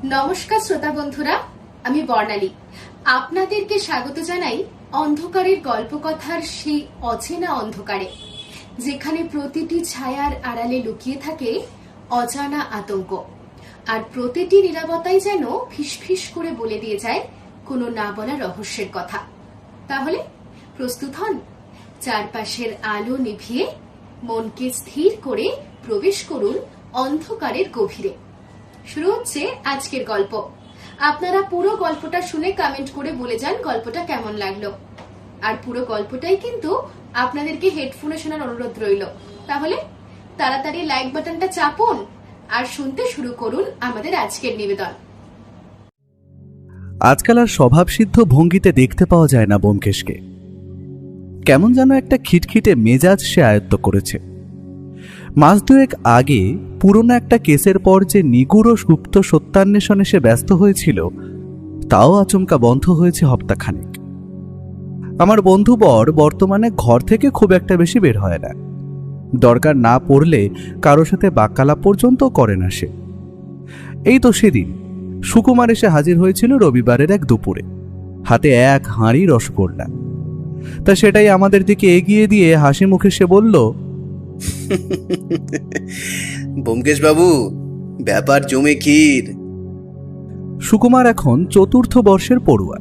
নমস্কার শ্রোতা বন্ধুরা, আমি বর্ণালী। আপনাদেরকে স্বাগত জানাই অন্ধকারের গল্পকথার সেই অচেনা অন্ধকারে, যেখানে প্রতিটি ছায়ার আড়ালে লুকিয়ে থাকে অজানা আতঙ্ক, আর প্রতিটি নীরবতাই যেন ফিসফিস করে বলে দিয়ে যায় কোনো না বলা রহস্যের কথা। তাহলে প্রস্তুত হন, চারপাশের আলো নিভিয়ে মনকে স্থির করে প্রবেশ করুন অন্ধকারের গভীরে। শুরু হচ্ছে আজকের গল্প। আপনারা পুরো গল্পটা শুনে কমেন্ট করে বলে যান গল্পটা কেমন লাগলো। আর পুরো গল্পটাই কিন্তু আপনাদেরকে হেডফোনে শোনার অনুরোধ রইল। তাহলে তাড়াতাড়ি লাইক বাটনটা চাপুন আর শুনতে শুরু করুন আমাদের আজকের নিবেদন। আজকাল আর স্বভাবসিদ্ধ ভঙ্গিতে দেখতে পাওয়া যায় না ব্যোমকেশকে। কেমন যেন একটা খিটখিটে মেজাজ সে আয়ত্ত করেছে। মাস দুয়েক আগে পুরনো একটা কেসের পর যে নিগুড় ও সুপ্ত সত্যান্বেষণে সে ব্যস্ত হয়েছিল, তাও আচমকা বন্ধ হয়েছে হপ্তাখানেক। আমার বন্ধুবর বর্তমানে ঘর থেকে খুব একটা বেশি বের হয় না। দরকার না পড়লে কারোর সাথে বাক্যালাপ পর্যন্ত করে না সে। এই তো সেদিন সুকুমার এসে হাজির হয়েছিল রবিবারের এক দুপুরে, হাতে এক হাঁড়ি রসগোল্লা। তা সেটাই আমাদের দিকে এগিয়ে দিয়ে হাসি মুখে সে বলল, ব্যোমকেশ বাবু, ব্যাপার জমে ক্ষীর। সুকুমার এখন চতুর্থ বর্ষের পড়ুয়া।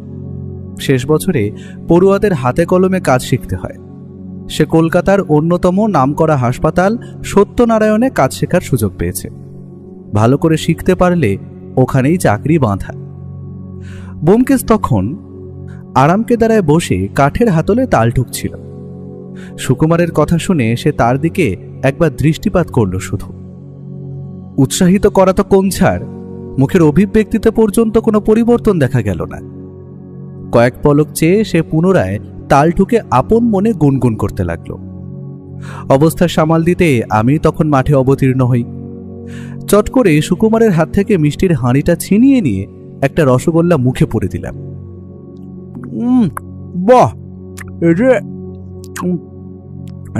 শেষ বছরে পড়ুয়াদের হাতে কলমে কাজ শিখতে হয়। সে কলকাতার অন্যতম নামকরা হাসপাতাল সত্যনারায়ণে কাজ শেখার সুযোগ পেয়েছে। ভালো করে শিখতে পারলে ওখানেই চাকরি বাঁধা। ব্যোমকেশ তখন আরামকেদারায় বসে কাঠের হাতলে তাল ঠুকছিল। সুকুমারের কথা শুনে সে তার দিকে একবার দৃষ্টিপাত করল শুধু। উৎসাহিত করা তো কোন ছাড়, মুখের অভিব্যক্তিতে পর্যন্ত কোনো পরিবর্তন দেখা গেল না। কয়েক পলক চেয়ে সে পুনরায় তাল ঠুকে আপন মনে গুনগুন করতে লাগল। অবস্থা সামাল দিতে আমি তখন মাঠে অবতীর্ণ হই। চট করে সুকুমারের হাত থেকে মিষ্টির হাঁড়িটা ছিনিয়ে নিয়ে একটা রসগোল্লা মুখে পুরে দিলাম। বাহ, এটা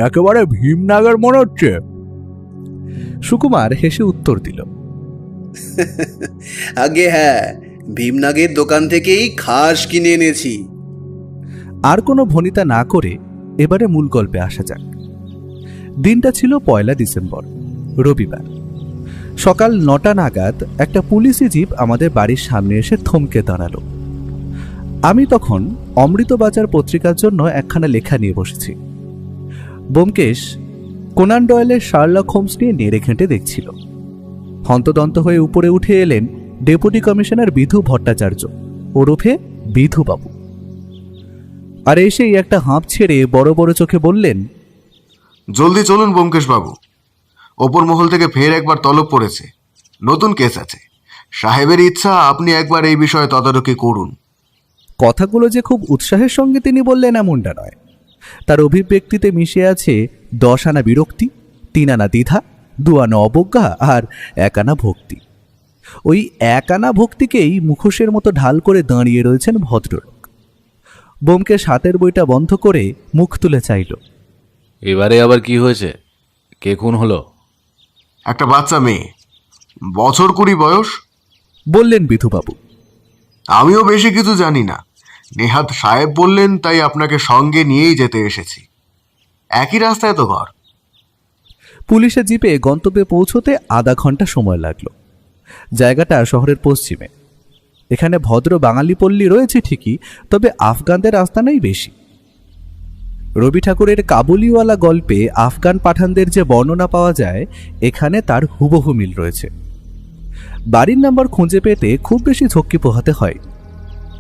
একেবারে ভীমনাগের মনে হচ্ছে। সুকুমার হেসে উত্তর দিল, আগে হ্যাঁ, ভীমনাগের দোকান থেকেই খাস কিনে এনেছি। আর কোনো ভনিতা না করে এবারে মূল গল্পে আসা যাক। দিনটা ছিল 1 ডিসেম্বর, রবিবার। সকাল 9টা নাগাদ একটা পুলিশি জিপ আমাদের বাড়ির সামনে এসে থমকে দাঁড়ালো। আমি তখন অমৃতবাজার পত্রিকার জন্য একখানা লেখা নিয়ে বসেছি। ব্যোমকেশ কোনান ডয়েলের শার্লক হোমস নিয়ে নেড়ে ঘেঁটে দেখছিল। হন্তদন্ত হয়ে উপরে উঠে এলেন ডেপুটি কমিশনার বিধু ভট্টাচার্য, ওরফে বিধুবাবু। আর এসেই একটা হাঁপ ছেড়ে বড় বড় চোখে বললেন, জলদি চলুন ব্যোমকেশ বাবু, ওপর মহল থেকে ফের একবার তলব পড়েছে, নতুন কেস আছে। সাহেবের ইচ্ছা আপনি একবার এই বিষয়ে তদারকি করুন। কথাগুলো যে খুব উৎসাহের সঙ্গে তিনি বললেন এমনটা নয়। তার অভিব্যক্তিতে মিশে আছে 10 আনা বিরক্তি, 3 আনা দ্বিধা, 2 আনা অবজ্ঞা আর 1 আনা ভক্তি। ওই 1 আনা ভক্তিকেই মুখোশের মতো ঢাল করে দাঁড়িয়ে রয়েছেন ভদ্রলোক। ব্যোমকেশ হাতের বইটা বন্ধ করে মুখ তুলে চাইল। এবারে আবার কি হয়েছে? কে খুন হলো? একটা বাচ্চা মেয়ে, বছর 20 বয়স। বললেন বিধুবাবু। আমিও বেশি কিছু জানি না, নেহাত সাহেব বললেন তাই আপনাকে সঙ্গে নিয়েই যেতে এসেছি। একই রাস্তায় তো ঘর। পুলিশের জিপে গন্তব্যে পৌঁছতে আধা ঘন্টা সময় লাগলো। জায়গাটা শহরের পশ্চিমে। এখানে ভদ্র বাঙালি পল্লী রয়েছে ঠিকই, তবে আফগানদের আস্তানাই বেশি। রবি ঠাকুরের কাবুলিওয়ালা গল্পে আফগান পাঠানদের যে বর্ণনা পাওয়া যায়, এখানে তার হুবহু মিল রয়েছে। বাড়ির নাম্বার খুঁজে পেতে খুব বেশি ঝক্কি পোহাতে হয়।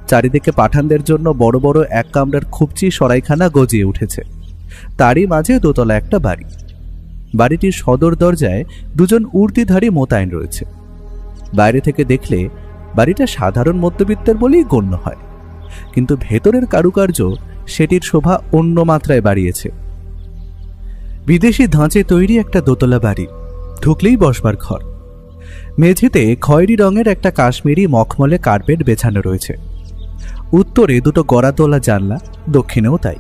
চারিদিকে পাঠানদের জন্য বড় বড় 1 কামরার খুবচি সরাইখানা গজিয়ে উঠেছে। তারই মাঝে দোতলা একটা বাড়ি। বাড়িটির সদর দরজায় 2 জন উর্দিধারী মোতায়েন রয়েছে। বাইরে থেকে দেখলে বাড়িটা সাধারণ মধ্যবিত্তের বলেই গণ্য হয়, কিন্তু ভেতরের কারুকার্য সেটির শোভা অন্য মাত্রায় বাড়িয়েছে। বিদেশি ধাঁচে তৈরি একটা দোতলা বাড়ি, ঢুকলেই বসবার ঘর। মেঝেতে খয়েরি রঙের একটা কাশ্মীরি মখমলে কার্পেট বেছানো রয়েছে। উত্তরে 2টো গড়াতোলা জানলা, দক্ষিণেও তাই।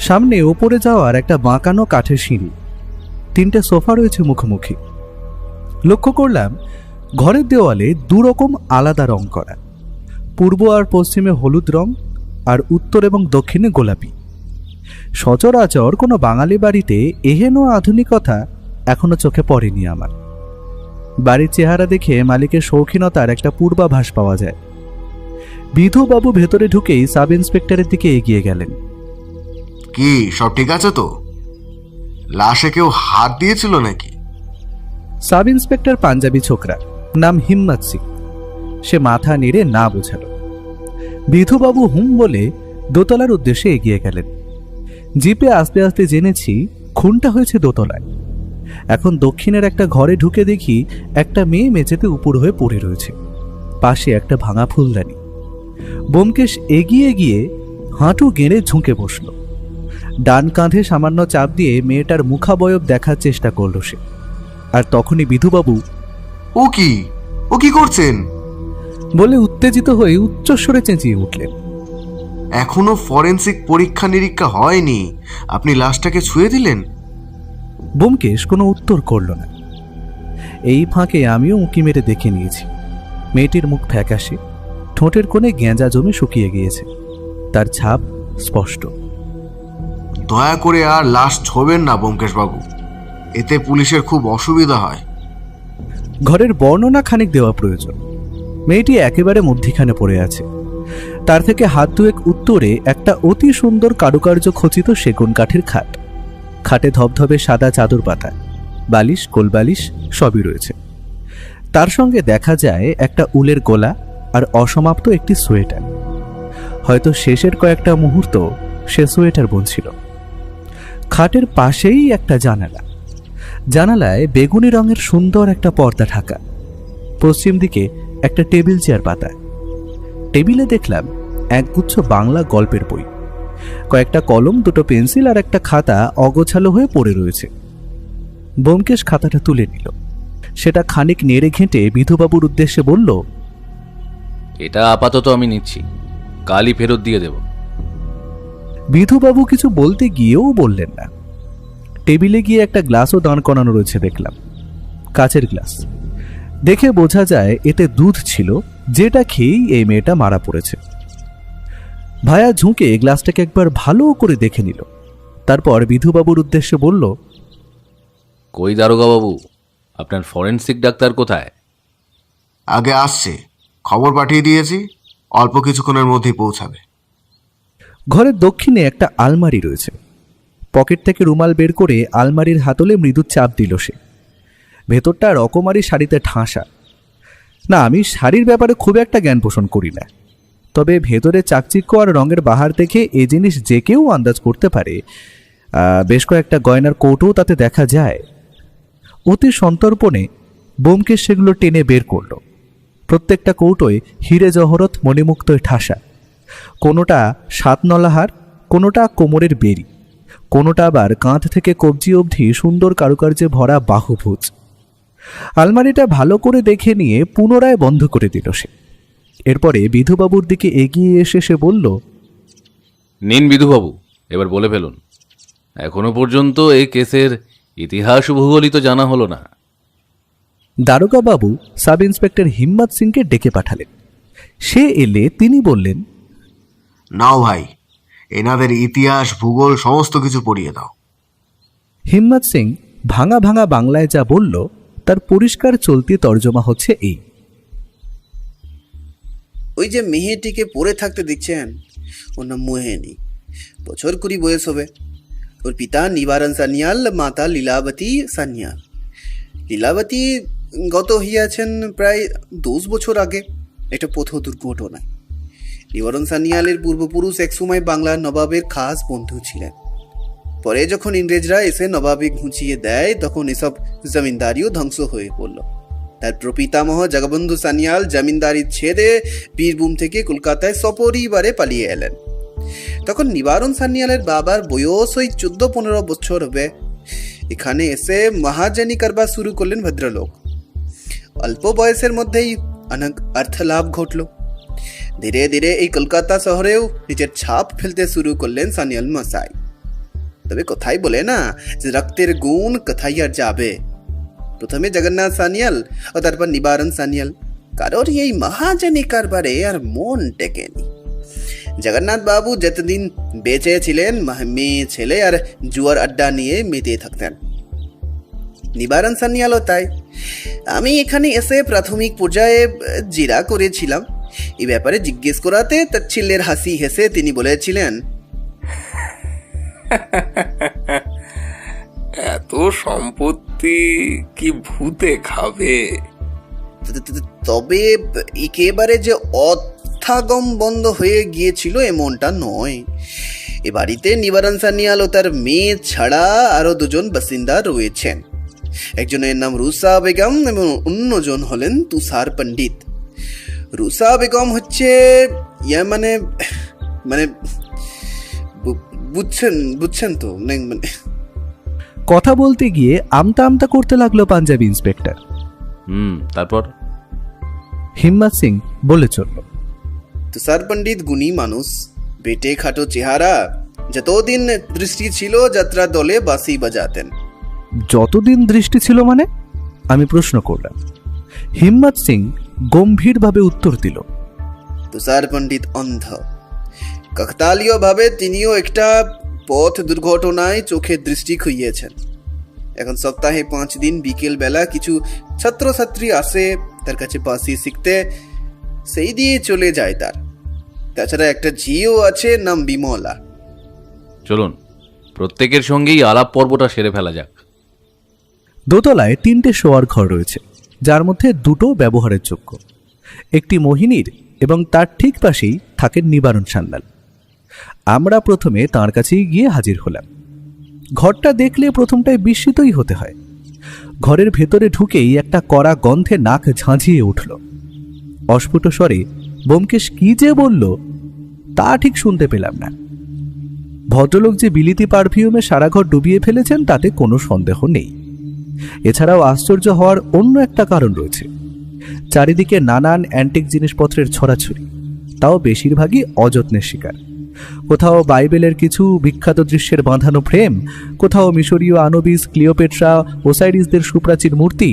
সামনে ওপরে যাওয়ার একটা বাঁকানো কাঠের সিঁড়ি। 3টে সোফা রয়েছে মুখোমুখি। লক্ষ্য করলাম ঘরের দেওয়ালে দুরকম আলাদা রং করা, পূর্ব আর পশ্চিমে হলুদ রং আর উত্তর এবং দক্ষিণে গোলাপি। সচরাচর কোনো বাঙালি বাড়িতে এহেন আধুনিকতা এখনো চোখে পড়েনি আমার। বাড়ির চেহারা দেখে মালিকের শৌখিনতার একটা পূর্বাভাস পাওয়া যায়। বিধুবাবু ভেতরে ঢুকেই সাব ইন্সপেক্টরের দিকে এগিয়ে গেলেন। কি সব ঠিক আছে তো? লাশে কেউ হাত দিয়েছিল নাকি? সাব ইন্সপেক্টর পাঞ্জাবি ছোকরা, নাম হিম্মত সিং। সে মাথা নেড়ে না বোঝালো। বিধুবাবু হুম বলে দোতলার উদ্দেশ্যে এগিয়ে গেলেন। জিপে আস্তে আস্তে জেনেছি খুনটা হয়েছে দোতলায়। এখন দক্ষিণের একটা ঘরে ঢুকে দেখি একটা মেয়ে মেঝেতে উপর হয়ে পড়ে রয়েছে, পাশে একটা ভাঙা ফুলদানি। ব্যোমকেশ এগিয়ে গিয়ে হাঁটু গেড়ে ঝুঁকে বসল। ডান কাঁধে সামান্য চাপ দিয়ে মেয়েটার মুখাবয়ব দেখার চেষ্টা করল সে। আর তখনই বিধুবাবু ও কি করছেন বলে উত্তেজিত হয়ে উচ্চস্বরে চেঁচিয়ে উঠলেন। এখনো ফরেনসিক পরীক্ষা নিরীক্ষা হয়নি, আপনি লাশটাকে ছুঁয়ে দিলেন? ব্যোমকেশ কোনো উত্তর করল না। এই ফাঁকে আমিও উঁকি মেরে দেখে নিয়েছি। মেয়েটির মুখ ফ্যাকাশে, ঠোঁটের কোণে গেঁজা জমে শুকিয়ে গিয়েছে, তার ছাপ স্পষ্ট। দয়া করে আর লাশ ছোবেন না ব্যোমকেশ বাবু, এতে পুলিশের খুব অসুবিধা হয়। ঘরের বর্ণনা খানিক দেওয়া প্রয়োজন। মেয়েটি একেবারে মধ্যিখানে পড়ে আছে। তার থেকে হাত দুয়েক উত্তরে একটা অতি সুন্দর কারুকার্য খচিত সেগুন কাঠের খাট। খাটে ধবধবে সাদা চাদর পাতা, বালিশ কোলবালিশ সবই রয়েছে। তার সঙ্গে দেখা যায় একটা উলের গোলা আর অসমাপ্ত একটি সোয়েটার। হয়তো শেষের কয়েকটা মুহূর্ত সে সোয়েটার বুনছিল। খাটের পাশেই একটা জানালা। জানালায় বেগুনি রঙের সুন্দর একটা পর্দা ঢাকা। পশ্চিম দিকে একটা টেবিল চেয়ার পাতা। টেবিলে দেখলাম একগুচ্ছ বাংলা গল্পের বই, কয়েকটা কলম, দুটো পেন্সিল আর একটা খাতা অগোছালো হয়ে পড়ে রয়েছে। ব্যোমকেশ খাতাটা তুলে নিল। সেটা খানিক নেড়ে ঘেঁটে বিধুবাবুর উদ্দেশ্যে বলল, এটা আপাতত আমি নিচ্ছি, কালই ফেরত দিয়ে দেব। বিধুবাবু কিছু বলতে গিয়েও বললেন না। টেবিলে গিয়ে একটা গ্লাসও দাঁড় করানো রয়েছে দেখলাম, কাচের গ্লাস। দেখে বোঝা যায় এতে দুধ ছিল, যেটা খেয়েই এই মেয়েটা মারা পড়েছে। ভায়া ঝুঁকে গ্লাসটাকে একবার ভালো করে দেখে নিল, তারপর বিধুবাবুর উদ্দেশ্যে বলল, কই দারোগা বাবু, আপনার ফরেনসিক ডাক্তার কোথায়? আগে আসছে, খবর পাঠিয়ে দিয়েছি, অল্প কিছুক্ষণের মধ্যেই পৌঁছাবে। ঘরের দক্ষিণে একটা আলমারি রয়েছে। পকেট থেকে রুমাল বের করে আলমারির হাতলে মৃদু চাপ দিল সে। ভেতরটা রকমারি শাড়িতে ঠাসা। না, আমি শাড়ির ব্যাপারে খুব একটা জ্ঞান পোষণ করি না, তবে ভেতরে চাকচিক্য আর রঙের বাহার দেখে এই জিনিস যে কেউ আন্দাজ করতে পারে। বেশ কয়েকটা গয়নার কৌটোও তাতে দেখা যায়। অতি সন্তর্পণে ব্যোমকেশ সেগুলো টেনে বের করল। প্রত্যেকটা কৌটোয় হিরে জহরত মণিমুক্তয় ঠাসা। কোনোটা সাতনলাহার, কোনোটা কোমরের বেরি, কোনোটা আবার কাঁধ থেকে কবজি অবধি সুন্দর কারুকার্যে ভরা বাহুভুজ। আলমারিটা ভালো করে দেখে নিয়ে পুনরায় বন্ধ করে দিল সে। এরপরে বিধুবাবুর দিকে এগিয়ে এসে সে বলল, নিন বিধুবাবু, এবার বলে ফেলুন। এখনো পর্যন্ত এই কেসের ইতিহাস ভূগোলই তো জানা হলো না। দারোগা বাবু সাব ইন্সপেক্টর হিম্মত সিংকে ডেকে পাঠালেন। সে এলে তিনি বললেন, নাও ভাই, এনাদের ইতিহাস ভূগোল সমস্ত কিছু পড়িয়ে দাও। হিম্মত সিং ভাঙা ভাঙা বাংলায় যা বলল তার পরিষ্কার চলতি তর্জমা হচ্ছে এই। ওই যে মেয়েটিকে পড়ে থাকতে দেখছেন, ওর নাম মোহিনী। বছর 20 বয়স হবে। ওর পিতা নিবারণ সান্যাল, মাতা লীলাবতী সান্যাল। লীলাবতী গত হইয়াছেন প্রায় 10 বছর আগে একটা পথ দুর্ঘটনায়। নিবারণ সান্যালের পূর্বপুরুষ একসময় বাংলার নবাবের খাস বন্ধু ছিলেন। পরে যখন ইংরেজরা এসে নবাবে ঘুঁচিয়ে দেয়, তখন এসব জমিনদারিও ধ্বংস হয়ে পড়ল। তার প্রপিতামহ জগবন্ধু সান্যাল জমিনদারি ছেড়ে বীরভূম থেকে কলকাতায় সপরিবারে পালিয়ে এলেন। তখন নিবারণ সান্যালের বাবার বয়স ওই 14-15 বছর হবে। এখানে এসে মহাজনী করবার শুরু করলেন ভদ্রলোক। অল্প বয়সের মধ্যেই অনেক অর্থ লাভ ঘটল। ধীরে ধীরে এই কলকাতা শহরেও নিজের ছাপ ফেলতে শুরু করলেন সান্যাল মশাই। তবে কথাই বলে না যে রক্তের গুণ কোথায় আর যাবে। প্রথমে জগন্নাথ সানিয়াল ও তারপর নিবারণ সানিয়াল। কারোর এই মহাজনী কারবারে আর মন টেকেনি। জগন্নাথ বাবু যতদিন বেঁচে ছিলেন মেয়ে ছেলে আর জুয়ার আড্ডা নিয়ে মেতে থাকতেন। নিবারণ সানিয়ালও তাই। আমি এখানে এসে প্রাথমিক পর্যায়ে জিরা করেছিলাম। এই ব্যাপারে জিজ্ঞেস করাতে তাচ্ছিল্যের হাসি হেসে তিনি বলেছিলেন, এত সম্পত্তি কি ভূতে খাবে? তবে একেবারে যে অর্থাগম বন্ধ হয়ে গিয়েছিল এমনটা নয়। এ বাড়িতে নিবারণ সানিয়াল ও তার মেয়ে ছাড়া আরো দুজন বাসিন্দা রয়েছেন। একজনের নাম রুসা বেগম এবং অন্যজন হলেন তুষার পণ্ডিত। রুসা বেগম হচ্ছে মানে মানে বুঝছেন তো মানে। কথা বলতে গিয়ে আমতা আমতা করতে লাগলো পাঞ্জাবি ইন্সপেক্টর। তারপর হিম্মত সিং বলে চলল, তুষার পণ্ডিত গুণী মানুষ, বেটে খাটো চেহারা, যতদিন দৃষ্টি ছিল যাত্রা দলে বাঁশি বাজাতেন। যতদিন দৃষ্টি ছিল মানে? আমি প্রশ্ন করলাম। হিম্মত সিং গম্ভীরভাবে উত্তর দিল, তুষার পণ্ডিত অন্ধ। কাকতালীয় ভাবে তিনিও একটা পথ দুর্ঘটনায় চোখের দৃষ্টি খুইয়েছেন। এখন সপ্তাহে 5 দিন বিকেল বেলা কিছু ছাত্রছাত্রী আসে তার কাছে বাঁশি শিখতে, সেই দিয়ে চলে যায় তার। তাছাড়া একটা ঝিও আছে, নাম বিমলা। চলুন প্রত্যেকের সঙ্গেই আলাপ পর্বটা সেরে ফেলা যাক। দোতলায় 3টে শোয়ার ঘর রয়েছে, যার মধ্যে 2টো ব্যবহারের যোগ্য। একটি মোহিনীর এবং তার ঠিক পাশেই থাকেন নিবারণ সান্যাল। আমরা প্রথমে তাঁর কাছেই গিয়ে হাজির হলাম। ঘরটা দেখলে প্রথমটায় বিস্মিতই হতে হয়। ঘরের ভেতরে ঢুকেই একটা কড়া গন্ধে নাক ঝাঁঝিয়ে উঠল। অস্ফুট স্বরে ব্যোমকেশ কি যে বলল তা ঠিক শুনতে পেলাম না। ভদ্রলোক যে বিলিতি পারফিউমে সারা ঘর ডুবিয়ে ফেলেছেন তাতে কোনো সন্দেহ নেই। এছাড়াও আশ্চর্য হওয়ার অন্য একটা কারণ রয়েছে। চারিদিকে নানান অ্যান্টিক জিনিসপত্রের ছড়াছড়ি, তাও বেশিরভাগই অযত্নের শিকার। কোথাও বাইবেলের কিছু বিখ্যাত দৃশ্যের বাঁধানো ফ্রেম, কোথাও মিশরীয় আনুবিস, ক্লিওপেট্রা, ওসাইরিসদের সুপ্রাচীন মূর্তি,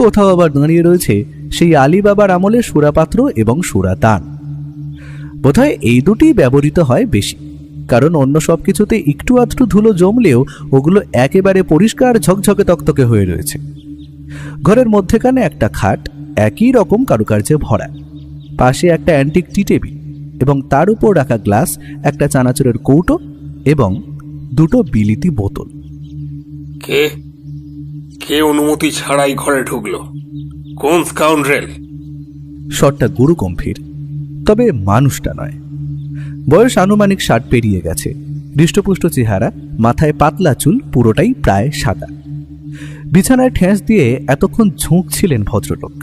কোথাও আবার দাঁড়িয়ে রয়েছে সেই আলীবাবার আমলের সুরাপাত্র এবং সুরাদান। বোধহয় এই দুটি ব্যবহৃত হয় বেশি, কারণ অন্য সব কিছুতে একটু আধটু ধুলো জমলেও ওগুলো একেবারে পরিষ্কার ঝকঝকে তকতকে হয়ে রয়েছে। ঘরের মধ্যেখানে একটা খাট একই রকম কারুকার্যে ভরা, পাশে একটা অ্যান্টিক টি টেবিল এবং তার উপর রাখা গ্লাস, একটা চানাচুরের কৌটো এবং 2টো বিলিতি বোতল। কে কে অনুমতি ছাড়াই ঘরে ঢুকলো? কোন স্কাউন্ড্রেল? শটটা গুরু গম্ভীর, তবে মানুষটা নয়। বয়স আনুমানিক 60 পেরিয়ে গেছে। হৃষ্টপুষ্ট চেহারা, মাথায় পাতলা চুল, পুরোটাই প্রায় সাদা। বিছানায় ঠেস দিয়ে এতক্ষণ ঝুঁকছিলেন ভদ্রলোক।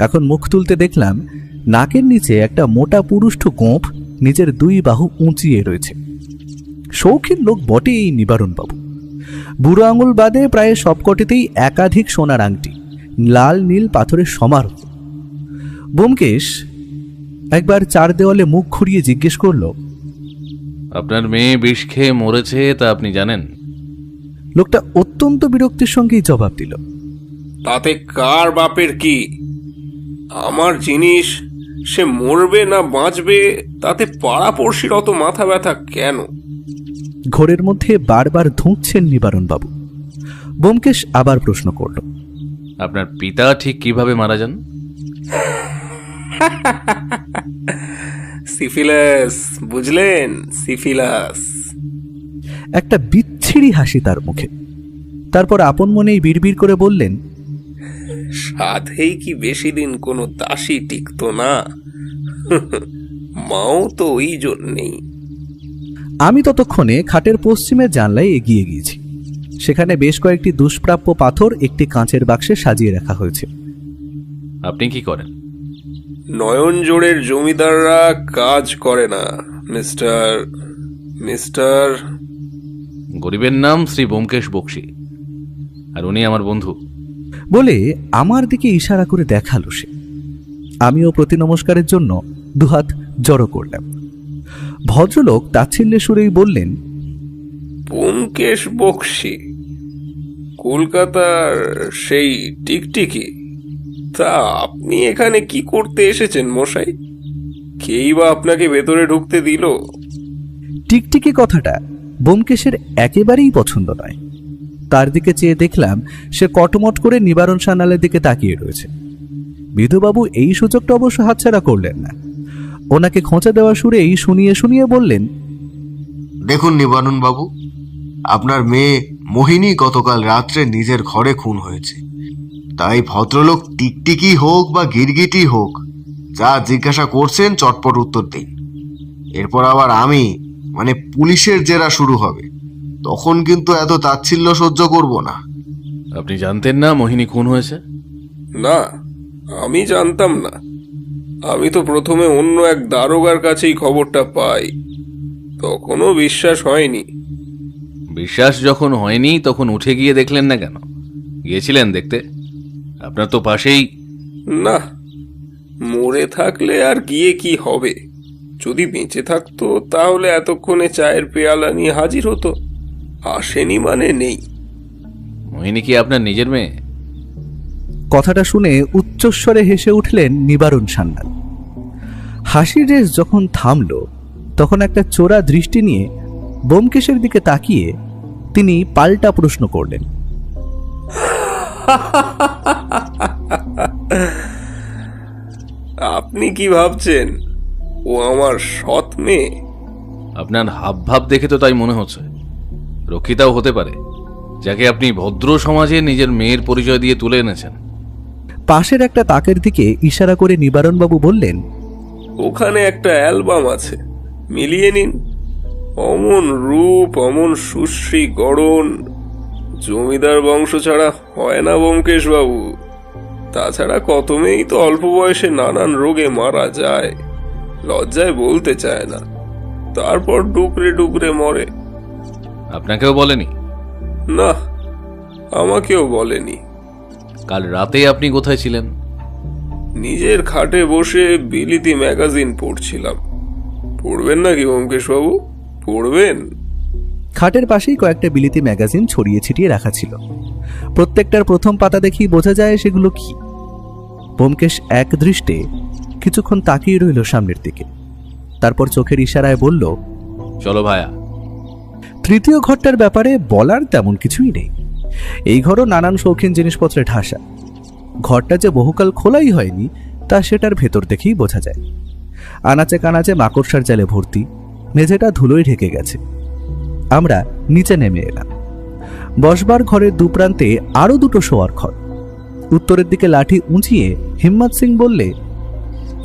এখন মুখ তুলতে দেখলাম নাকের নিচে একটা মোটা পুরুষ্ঠ গোঁফ নিজের 2 বাহু উঁচিয়ে রয়েছে। শৌখিন লোক বটে এই নিবারণবাবু। বুড়ো আঙুল বাদে প্রায় সবকটিতেই একাধিক সোনার আংটি, লাল নীল পাথরের সমারোহ। ব্যোমকেশ একবার 4 দেওয়ালে মুখ ঘুরিয়ে জিজ্ঞেস করল, আপনার মেয়ে বিষ খেয়ে মরেছে তা আপনি জানেন? লোকটা অত্যন্ত বিরক্তির সঙ্গেই জবাব দিল, তাতে কার বাপের কি? আমার জিনিস, সে মরবে না বাঁচবে তাতে পাড়াপড়শির অত মাথা ব্যথা কেন? ঘোরের মধ্যে বারবার ধুঁকছেন নিবারণবাবু। ব্যোমকেশ আবার প্রশ্ন করল, আপনার পিতা ঠিক কিভাবে মারা যান? সিফিলাস, বুঝলেন? সিফিলাস। একটা বিচ্ছিরি হাসি তার মুখে। তারপর আপন মনেই বিড়বিড় করে বললেন, সাধেই কি বেশি দিন কোনো দাসী টিকতো না? মাও তো ওই জন্যেই। আমি ততক্ষণে খাটের পশ্চিমের জানলায় এগিয়ে গিয়েছি। সেখানে বেশ কয়েকটি দুষ্প্রাপ্য পাথর একটি কাঁচের বাক্সে সাজিয়ে রাখা হয়েছে। আপনি কি করেন? নয়ন জোড়ের জমিদাররা কাজ করে না মিস্টার গরিবের নাম শ্রী ব্যোমকেশ বক্সী, আর উনি আমার বন্ধু। বলে আমার দিকে ইশারা করে দেখালো সে। আমিও প্রতি নমস্কারের জন্য 2 হাত জড়ো করলাম। ভদ্রলোক তাচ্ছিল্যের সুরেই বললেন, ব্যোমকেশ বক্সী? কলকাতার সেই টিকটিকি। তা আপনি এখানে কি করতে এসেছেন মশাই? কেই বা আপনাকে ভেতরে ঢুকতে দিল? টিকটিকি কথাটা ব্যোমকেশের একেবারেই পছন্দ নয়। তার দিকে চেয়ে দেখলাম সে কটমট করে নিবারণ সান্যালের দিকে তাকিয়ে রয়েছে। বিধুবাবু এই সুযোগটা অবশ্য হাতছাড়া করলেন না। ওনাকে খোঁচা দেওয়া সুরেই শুনিয়ে শুনিয়ে বললেন, দেখুন নিবারণ বাবু, আপনার মেয়ে মোহিনী গতকাল রাত্রে নিজের ঘরে খুন হয়েছে। তাই ভদ্রলোক টিকটিকি হোক বা গিরগিটি হোক, যা জিজ্ঞাসা করছেন চটপট উত্তর দিন। এরপর আবার আমি মানে পুলিশের জেরা শুরু হবে, তখন কিন্তু এত তাচ্ছিল্য সহ্য করব না। আপনি জানতেন না মোহিনী খুন হয়েছে? না, আমি জানতাম না। আমি তো প্রথমে অন্য এক দারোগার কাছেই খবরটা পাই, তখনও বিশ্বাস হয়নি। বিশ্বাস যখন হয়নি তখন উঠে গিয়ে দেখলেন না কেন? গিয়েছিলেন দেখতে? আপনার তো পাশেই। না, মরে থাকলে আর গিয়ে কি হবে? যদি বেঁচে থাকতো তাহলে এতক্ষণে চায়ের পেয়ালা নিয়ে হাজির হতো। আসেনি মানে নেই। মোহিনী কি আপনার নিজের মেয়ে? কথাটা শুনে উচ্চস্বরে হেসে উঠলেন নিবারণ সান্যাল। হাসির রেশ যখন থামল, তখন একটা চোরা দৃষ্টি নিয়ে ব্যোমকেশের দিকে তাকিয়ে তিনি পাল্টা প্রশ্ন করলেন, আপনি কি ভাবছেন ও আমার সৎ মেয়ে? আপনার হাবভাব দেখে তো তাই মনে হচ্ছে। রক্ষিতাও হতে পারে, যাকে আপনি ভদ্র সমাজে নিজের মেয়ের পরিচয় দিয়ে তুলে এনেছেন। পাশের একটা তাকের দিকে ইশারা করে নিবারণবাবু বললেন, ওখানে একটা অ্যালবাম আছে, মিলিয়ে নিন। অমন রূপ, অমন সুশ্রী গড়ন, জমিদার বংশ ছাড়া হয় না ব্যোমকেশ বাবু। তাছাড়া কত মেয়েই তো অল্প বয়সে নানান রোগে মারা যায়, লজ্জায় বলতে চায় না, তারপর ডুকরে ডুকরে মরে। আপনাকেও বলেনি? না, আমাকেও বলেনি। কাল রাতে আপনি কোথায় ছিলেন? নিজের খাটে বসে বিলিতি ম্যাগাজিন পড়ছিলাম। পড়বেন নাকি ব্যোমকেশ বাবু? পড়বেন? খাটের পাশেই কয়েকটা বিলিতি ম্যাগাজিন ছড়িয়ে ছিটিয়ে রাখা ছিল। প্রত্যেকটার প্রথম পাতা দেখেই বোঝা যায় সেগুলো কি। ব্যোমকেশ এক দৃষ্টে কিছুক্ষণ তাকিয়ে রইল সামনের দিকে, তারপর চোখের ইশারায় বলল, চলো ভায়া। তৃতীয় ঘরটার ব্যাপারে বলার তেমন কিছুই নেই। এই ঘরও নানান শৌখিন জিনিসপত্রে ঢাসা। ঘরটা যে বহুকাল খোলাই হয়নি তা সেটার ভেতর দেখেই বোঝা যায়। আনাচে কানাচে মাকড়সার জালে ভর্তি, মেঝেটা ধুলোয় ঢেকে গেছে। আমরা নিচে নেমে এলাম। বসবার ঘরের দুপ্রান্তে আরো দুটো শোয়ার ঘর। উত্তরের দিকে লাঠি উঁচিয়ে হিম্মত সিং বললে,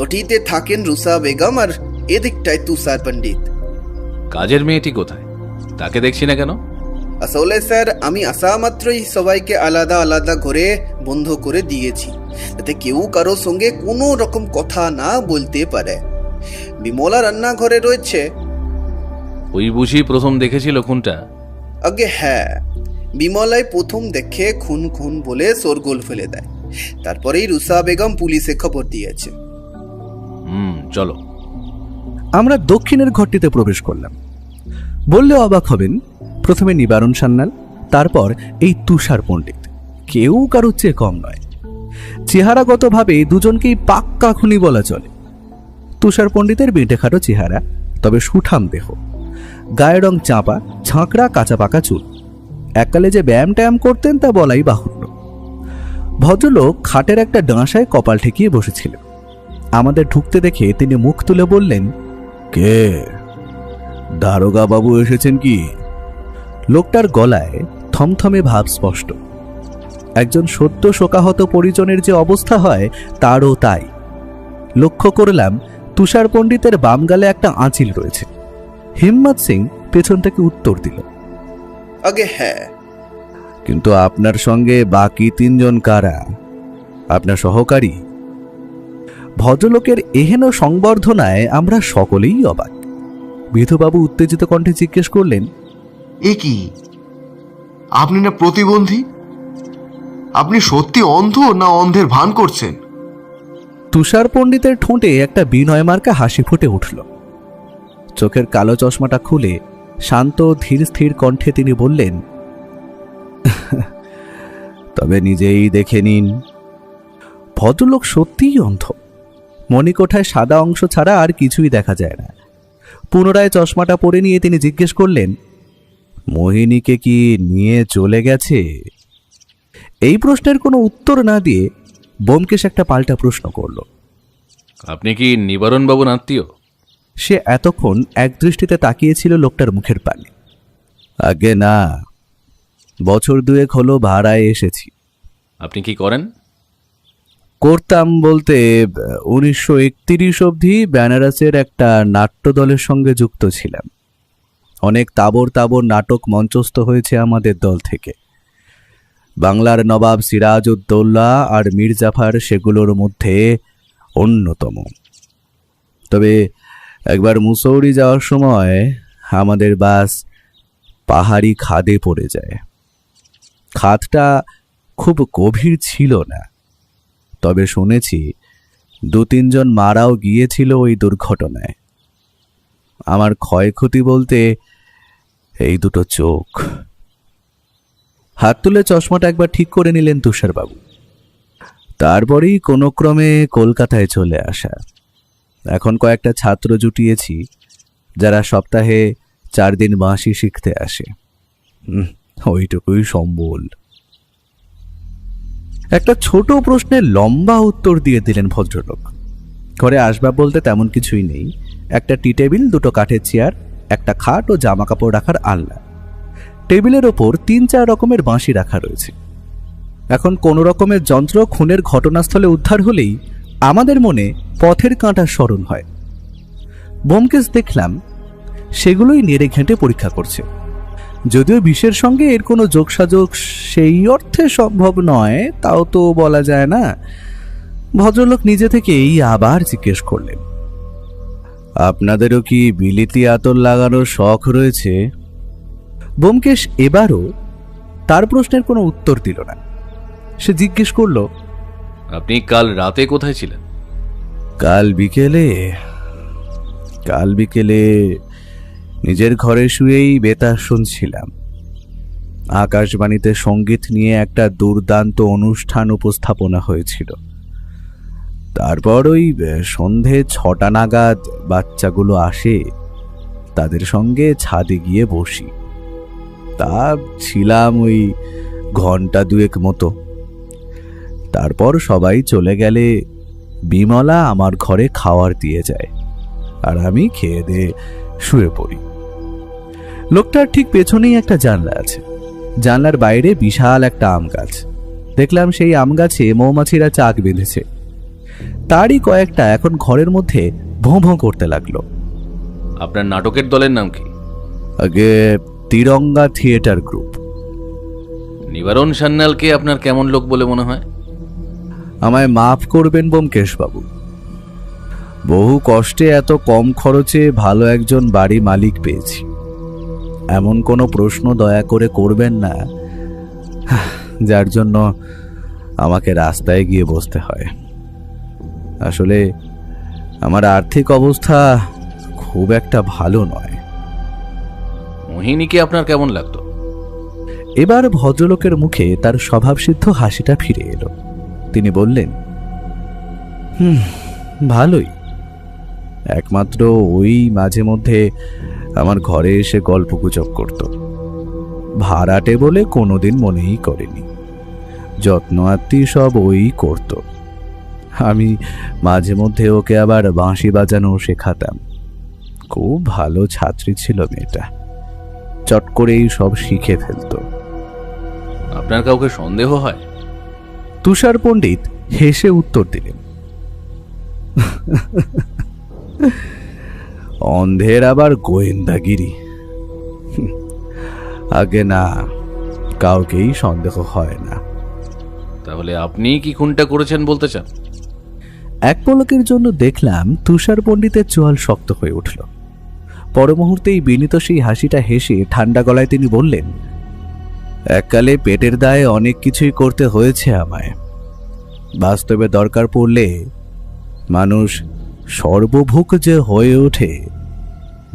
ওটিতে থাকেন রুসা বেগম আর এদিকটায় তুষার পণ্ডিত। কাজের মেয়েটি কোথায়? তাকে দেখছি না কেন? আসলে স্যার, আমি আসা মাত্রই সবাইকে আলাদা আলাদা ঘরে বন্ধ করে দিয়েছি, যাতে কেউ কারোর সঙ্গে কোনো রকম কথা না বলতে পারে। বিমলা রান্নাঘরে রয়েছে। ওই বুঝি প্রথম দেখেছিল খুনটা? আগে হ্যাঁ, বিমলাই প্রথম দেখে খুন খুন বলে শোরগোল ফেলে দেয়। তারপরেই রুসা বেগম পুলিশে খবর দিয়েছে। চলো। আমরা দক্ষিণের ঘরটিতে প্রবেশ করলাম। বললে অবাক হবেন, প্রথমে নিবারণ সান্যাল, তারপর এই তুষার পণ্ডিত। কেউ কারোর চেয়ে কম নয়। চেহারাগতভাবে দুজনকেই পাক্কা খুনি বলা চলে। তুষার পণ্ডিতের বেঁটেখাটো চেহারা, তবে সুঠাম দেহ, গায়ের রং চাঁপা, ঝাঁকড়া কাঁচা পাকা চুল। এককালে যে ব্যায়াম ট্যায়াম করতেন তা বলাই বাহুল্য। ভদ্রলোক খাটের একটা ডাঁসায় কপাল ঠেকিয়ে বসেছিলেন। আমাদের ঢুকতে দেখে তিনি মুখ তুলে বললেন, কে? দারোগা বাবু এসেছেন কি? লোকটার গলায় থমথমে ভাব স্পষ্ট। একজন সদ্য শোকাহত পরিজনের যে অবস্থা হয় তারও তাই। লক্ষ্য করলাম তুষার পণ্ডিতের বাম গালে একটা আঁচিল রয়েছে। হিম্মত সিং পেছন থেকে উত্তর দিল, আগে হ্যাঁ। কিন্তু আপনার সঙ্গে বাকি তিনজন কারা? আপনার সহকারী? ভদ্রলোকের এহেন সংবর্ধনায় আমরা সকলেই অবাক। বিধুবাবু উত্তেজিত কণ্ঠে জিজ্ঞেস করলেন, এ কি? আপনি না প্রতিবন্ধী? আপনি সত্যি অন্ধ না অন্ধের ভান করছেন? তুষার পণ্ডিতের ঠোঁটে একটা বিনয় মার্কা হাসি ফুটে উঠল। চোখের কালো চশমাটা খুলে শান্ত ধীর স্থির কণ্ঠে তিনি বললেন, তবে নিজেই দেখে নিন। ভদ্রলোক সত্যিই অন্ধ। মণিকোঠায় সাদা অংশ ছাড়া আর কিছুই দেখা যায় না। পুনরায় চশমাটা পরে নিয়ে তিনি জিজ্ঞেস করলেন, মোহিনীকে কি নিয়ে চলে গেছে? এই প্রশ্নের কোনো উত্তর না দিয়ে ব্যোমকেশ একটা পাল্টা প্রশ্ন করল। আপনি কি নিবারণ বাবুর আত্মীয়? সে এতক্ষণ একদৃষ্টিতে তাকিয়েছিল লোকটার মুখের পানে। আগে না, বছর দুয়েক হলো ভাড়ায় এসেছি। আপনি কি করেন? করতাম বলতে 1931 অবধি বেনারসের একটা নাট্য দলের সঙ্গে যুক্ত ছিলাম। অনেক তাবর তাবর নাটক মঞ্চস্থ হয়েছে আমাদের দল থেকে। বাংলার নবাব সিরাজউদ্দৌলা আর মীর জাফর সেগুলোর মধ্যে অন্যতম। তবে একবার মুসৌরি যাওয়ার সময় আমাদের বাস পাহাড়ি খাদে পড়ে যায়। খাদটা খুব গভীর ছিল না, তবে শুনেছি 2-3 জন মারাও গিয়েছিল ওই দুর্ঘটনায়। আমার ক্ষয়ক্ষতি বলতে এই দুটো চোখ। হাত তুলে চশমাটা একবার ঠিক করে নিলেন তুষারবাবু। তারপরেই কোনো ক্রমে কলকাতায় চলে আসা। এখন কয়েকটা ছাত্র জুটিয়েছি যারা সপ্তাহে 4 দিন বাঁশি শিখতে আসে। ওইটুকুই সম্বল। একটা ছোট প্রশ্নের লম্বা উত্তর দিয়ে দিলেন ভদ্রলোক। ঘরে আসবাব বলতে তেমন কিছুই নেই। একটা টি টেবিল, 2টো কাঠের চেয়ার, একটা খাট ও জামা কাপড় রাখার আলনা। টেবিলের ওপর 3-4 রকমের বাঁশি রাখা রয়েছে। এখন কোনো রকমের যন্ত্র খুনের ঘটনাস্থলে উদ্ধার হলেই আমাদের মনে পথের কাঁটার স্মরণ হয়। ব্যোমকেশ দেখলাম সেগুলোই নেড়ে ঘেঁটে পরীক্ষা করছে। যদিও বিষের সঙ্গে এর কোনো যোগসাযোগ সেই অর্থে সম্ভব নয়, তাও তো বলা যায় না। ভদ্রলোক নিজে থেকেই আবার জিজ্ঞেস করলেন, আপনাদেরও কি বিলিতি আতর লাগানোর শখ রয়েছে? ব্যোমকেশ এবারও তার প্রশ্নের কোনো উত্তর দিল না। সে জিজ্ঞেস করল, আপনি কাল রাতে কোথায় ছিলেন? কাল বিকেলে নিজের ঘরে শুয়েই বেতার শুনছিলাম। আকাশবাণীতে সঙ্গীত নিয়ে একটা দুর্দান্ত অনুষ্ঠান উপস্থাপনা হয়েছিল। তারপর ওই সন্ধে 6টা নাগাদ বাচ্চাগুলো আসে, তাদের সঙ্গে ছাদে গিয়ে বসি। তা ছিলাম ওই ঘন্টা 2 মতো। তারপর সবাই চলে গেলে বিমলা আমার ঘরে খাওয়ার দিয়ে যায়, আর আমি খেয়ে দিয়ে শুয়ে পড়ি। লোকটার ঠিক পেছনেই একটা জানলা আছে। জানলার বাইরে বিশাল একটা আম গাছ। দেখলাম সেই আম গাছে মৌমাছিরা চাক বেঁধেছে। তারই কয়েকটা এখন ঘরের মধ্যে ভোঁ ভোঁ করতে লাগলো। আপনার নাটকের দলের নাম কি? আগে তিরঙ্গা থিয়েটার গ্রুপ। নিবারণ সান্যালকে আপনার কেমন লোক বলে মনে হয়? আমায় মাফ করবেন ব্যোমকেশ বাবু, বহু কষ্টে এত কম খরচে ভালো একজন বাড়ি মালিক পেয়েছি। এমন কোনো প্রশ্ন দয়া করে করবেন না যার জন্য আমাকে রাস্তায় গিয়ে বসতে হয়। আসলে আমার আর্থিক অবস্থা খুব একটা ভালো নয়। মোহিনীকে আপনার কেমন লাগতো? এবার ভদ্রলোকের মুখে তার স্বভাবসিদ্ধ হাসিটা ফিরে এলো। তিনি বললেন, ভালোই। একমাত্র ওই মাঝে মধ্যে আমার ঘরে এসে গল্পগুজব করত। ভাড়াটে বলে কোনোদিন মনেই করেনি। যত্ন আত্মি সব ওই করত। আমি মাঝে মধ্যে ওকে আবার বাঁশি বাজানো শেখাতাম। খুব ভালো ছাত্রী ছিল মেয়েটা, চট করেই সব শিখে ফেলত। আপনার কাউকে সন্দেহ হয়? তুষার পণ্ডিত হেসে উত্তর দিলেন, অন্ধের আবার গোয়েন্দাগিরি। আগে না, কাউকেই সন্দেহ হয় না। তাহলে আপনি কি খুনটা করেছেন বলতে চান? এক পলকের জন্য দেখলাম তুষার পণ্ডিতের চোয়াল শক্ত হয়ে উঠল। পর মুহূর্তেই বিনীত সেই হাসিটা হেসে ঠান্ডা গলায় তিনি বললেন, এককালে পেটের দায়ে অনেক কিছুই করতে হয়েছে আমায়। বাস্তবে দরকার পড়লে মানুষ সর্বভুক যে হয়ে ওঠে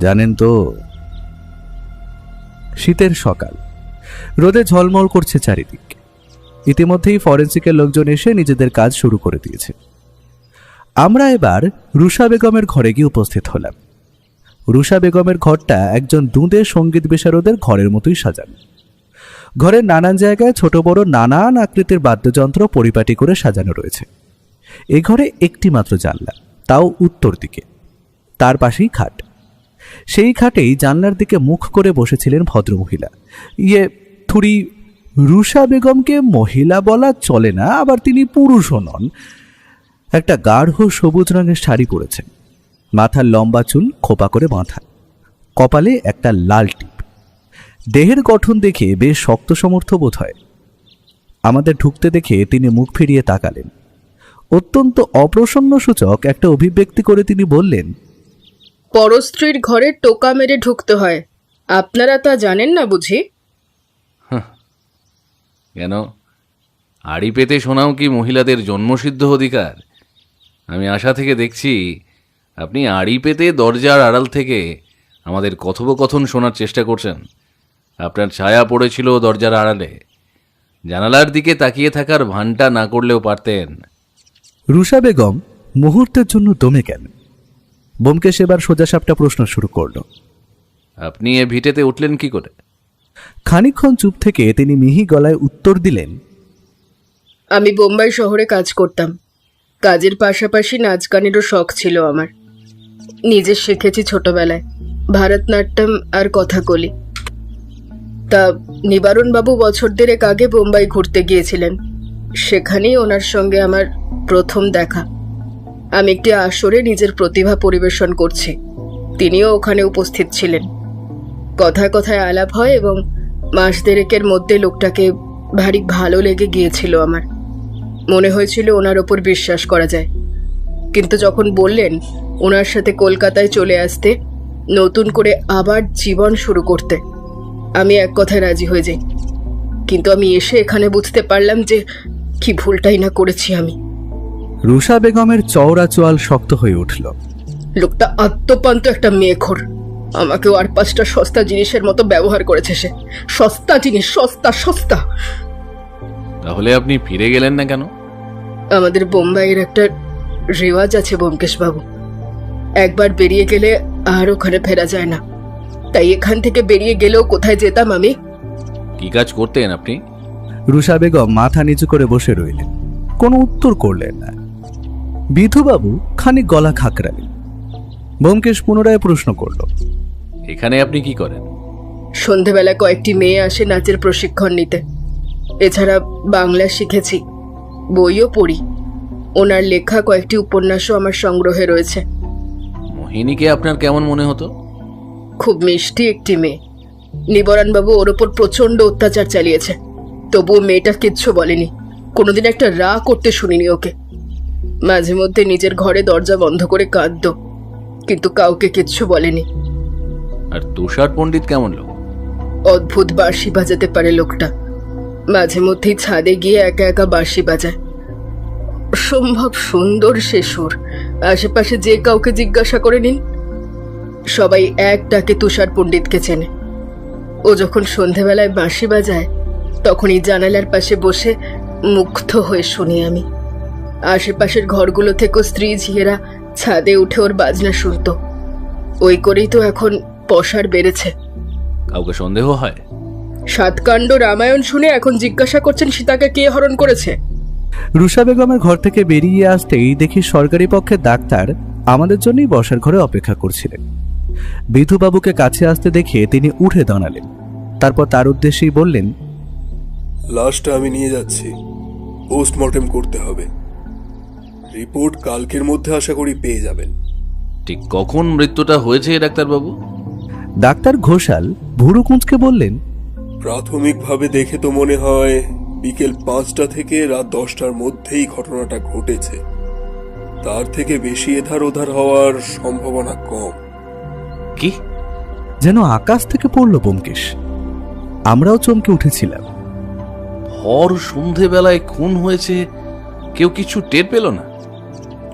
জানেন তো। শীতের সকাল, রোদে ঝলমল করছে চারিদিক। ইতিমধ্যেই ফরেন্সিকের লোকজন এসে নিজেদের কাজ শুরু করে দিয়েছে। আমরা এবার রুষা বেগমের ঘরে গিয়ে উপস্থিত হলাম। রুষা বেগমের ঘরটা একজন দুঁদে সঙ্গীত বিশারদের ঘরের মতোই সাজানো। ঘরের নানান জায়গায় ছোট বড় নানান আকৃতির বাদ্যযন্ত্র পরিপাটি করে সাজানো রয়েছে। এ ঘরে একটি মাত্র জানলা, তাও উত্তর দিকে, তার পাশেই খাট। সেই খাটেই জানলার দিকে মুখ করে বসেছিলেন ভদ্রমহিলা। থুড়ি রুষা বেগমকে মহিলা বলা চলে না, আবার তিনি পুরুষও নন। একটা গাঢ় সবুজ রঙের শাড়ি পরেছেন, মাথার লম্বা চুল খোপা করে বাঁধা, কপালে একটা লাল টিপ। দেহের গঠন দেখে বেশ শক্ত সমর্থ বোধ হয়। আমাদের ঢুকতে দেখে তিনি মুখ ফিরিয়ে তাকালেন। অত্যন্ত অপ্রসন্ন সূচক একটা অভিব্যক্তি করে তিনি বললেন, পরস্ত্রীর ঘরে টোকা মেরে ঢুকতে হয়, আপনারা তা জানেন না বুঝি? কেন, আড়ি পেতে শোনাও কি মহিলাদের জন্মসিদ্ধ অধিকার? আমি আশা থেকে দেখছি আপনি আড়ি পেতে দরজার আড়াল থেকে আমাদের কথোপকথন শোনার চেষ্টা করছেন। আপনার ছায়া পড়েছিল দরজার আড়ালে, জানালার দিকে তাকিয়ে থাকার ভানটা না করলেও পারতেন। রুষা বেগম মুহূর্তের জন্য দমে গেল। ব্যোমকেশ এবার সোজাসাপটা প্রশ্ন শুরু করল। আপনি এ ভিটেতে উঠলেন কি করে? খানিকক্ষণ চুপ থেকে তিনি মিহি গলায় উত্তর দিলেন, আমি বোম্বাই শহরে কাজ করতাম। কাজের পাশাপাশি নাচ গানেরও শখ ছিল আমার। নিজে শিখেছি ছোটবেলায় ভারতনাট্যম আর কথাকলি। তা নিবারণবাবু বছর দেড়েক আগে বোম্বাই ঘুরতে গিয়েছিলেন, সেখানেই ওনার সঙ্গে আমার প্রথম দেখা। আমি একটি আসরে নিজের প্রতিভা পরিবেশন করছি, তিনিও ওখানে উপস্থিত ছিলেন। কথায় কথায় আলাপ হয় এবং মাস দেড়েকের মধ্যে লোকটাকে ভারী ভালো লেগে গিয়েছিল আমার। মনে হয়েছিল ওনার ওপর বিশ্বাস করা যায়। কিন্তু যখন বললেন ওনার সাথে কলকাতায় চলে আসতে, নতুন করে আবার জীবন শুরু করতে, আমি এক কথায় রাজি হয়ে যাই। কিন্তু আমি এসে এখানে বুঝতে পারলাম যে কি ভুলটাই না করেছি আমি। রুষা বেগমের চওড়া চোয়াল শক্ত হয়ে উঠল। লোকটা আত্মপান্ত একটা মেয়েখোর। আমাকেও আর পাঁচটা সস্তা জিনিসের মতো ব্যবহার করেছে সে। সস্তা জিনিস, সস্তা সস্তা। তাহলে আপনি ফিরে গেলেন না কেন? আমাদের বোম্বাইয়ের একটা রেওয়াজ আছে ব্যোমকেশ বাবু, একবার বেরিয়ে গেলে আর ওখানে ফেরা যায় না। তাই এখান থেকে বেরিয়ে গেলেও কোথায় যেতাম আমি? কি কাজ করতেন আপনি? রুষা বেগম মাথা নিচু করে বসে রইলেন, কোনো উত্তর করলেন না। বিধুবাবু খানিক গলা খাকরালেন। ব্যোমকেশ পুনরায় প্রশ্ন করল, এখানে আপনি কি করেন? সন্ধেবেলা কয়েকটি মেয়ে আসে নাচের প্রশিক্ষণ নিতে। এছাড়া বাংলা শিখেছি, বইও পড়ি। ওনার লেখা কয়েকটি উপন্যাসও আমার সংগ্রহে রয়েছে। মোহিনীকে আপনার কেমন মনে হতো? খুব মিষ্টি একটি মেয়ে। নিবরণবাবু ওর ওপর প্রচন্ড অত্যাচার চালিয়েছে, তবুও মেয়েটা কিচ্ছু বলেনি। কোনোদিন একটা রা করতে শুনিনি ওকে। মাঝে মধ্যে নিজের ঘরে দরজা বন্ধ করে কাঁদত, কিন্তু কাউকে কিচ্ছু বলেনি। আর তুষার পণ্ডিত কেমন লোক? অদ্ভুত বাঁশি বাজাতে পারে লোকটা। মাঝে মধ্যেই ছাদে গিয়ে একা একা বাঁশি বাজায়। অসম্ভব সুন্দর সে সুর। আশেপাশে যে কাউকে জিজ্ঞাসা করে নিন, সবাই এক ডাকে তুষার পণ্ডিতকে চেনে। ও যখন সন্ধেবেলায় বাঁশি বাজায়, তখনই জানালার পাশে বসে মুগ্ধ হয়ে শুনি আমি। আশেপাশের ঘরগুলো থেকেও স্ত্রী ঝিয়েরা ছাদে উঠে ওর বাজনা শুনত। ওই করেই তো এখন পসার বেড়েছে। কাউকে সন্দেহ হয়? সাতকাণ্ড রামায়ণ শুনে এখন জিজ্ঞাসা করছেন সীতাকে কে হরণ করেছে? রুষা বেগমের ঘর থেকে বেরিয়ে আসতেই দেখি সরকারি পক্ষের ডাক্তার আমাদের জন্যই বসার ঘরে অপেক্ষা করছিলেন। বিধুবাবুকে কাছে আসতে দেখে তিনি উঠে দাঁড়ালেন। তারপর তার উদ্দেশ্যেই বললেন, লাশটা আমি নিয়ে যাচ্ছি, পোস্টমর্টেম করতে হবে। রিপোর্ট কালকের মধ্যে আশা করি পেয়ে যাবেন। ঠিক কখন মৃত্যুটা হয়েছে ডাক্তারবাবু? ডাক্তার ঘোষাল ভুরু কুঁচকে বললেন, প্রাথমিকভাবে দেখে তো মনে হয় বিকেল 5টা থেকে রাত 10টার মধ্যেই ঘটনাটা ঘটেছে। তার থেকে বেশি এধার ওধার হওয়ার সম্ভাবনা কম। কি? যেন আকাশ থেকে পড়ল ব্যোমকেশ। আমরাও চমকে উঠেছিলাম। ভর সন্ধেবেলায় খুন হয়েছে, কেউ কিছু টের পেল না?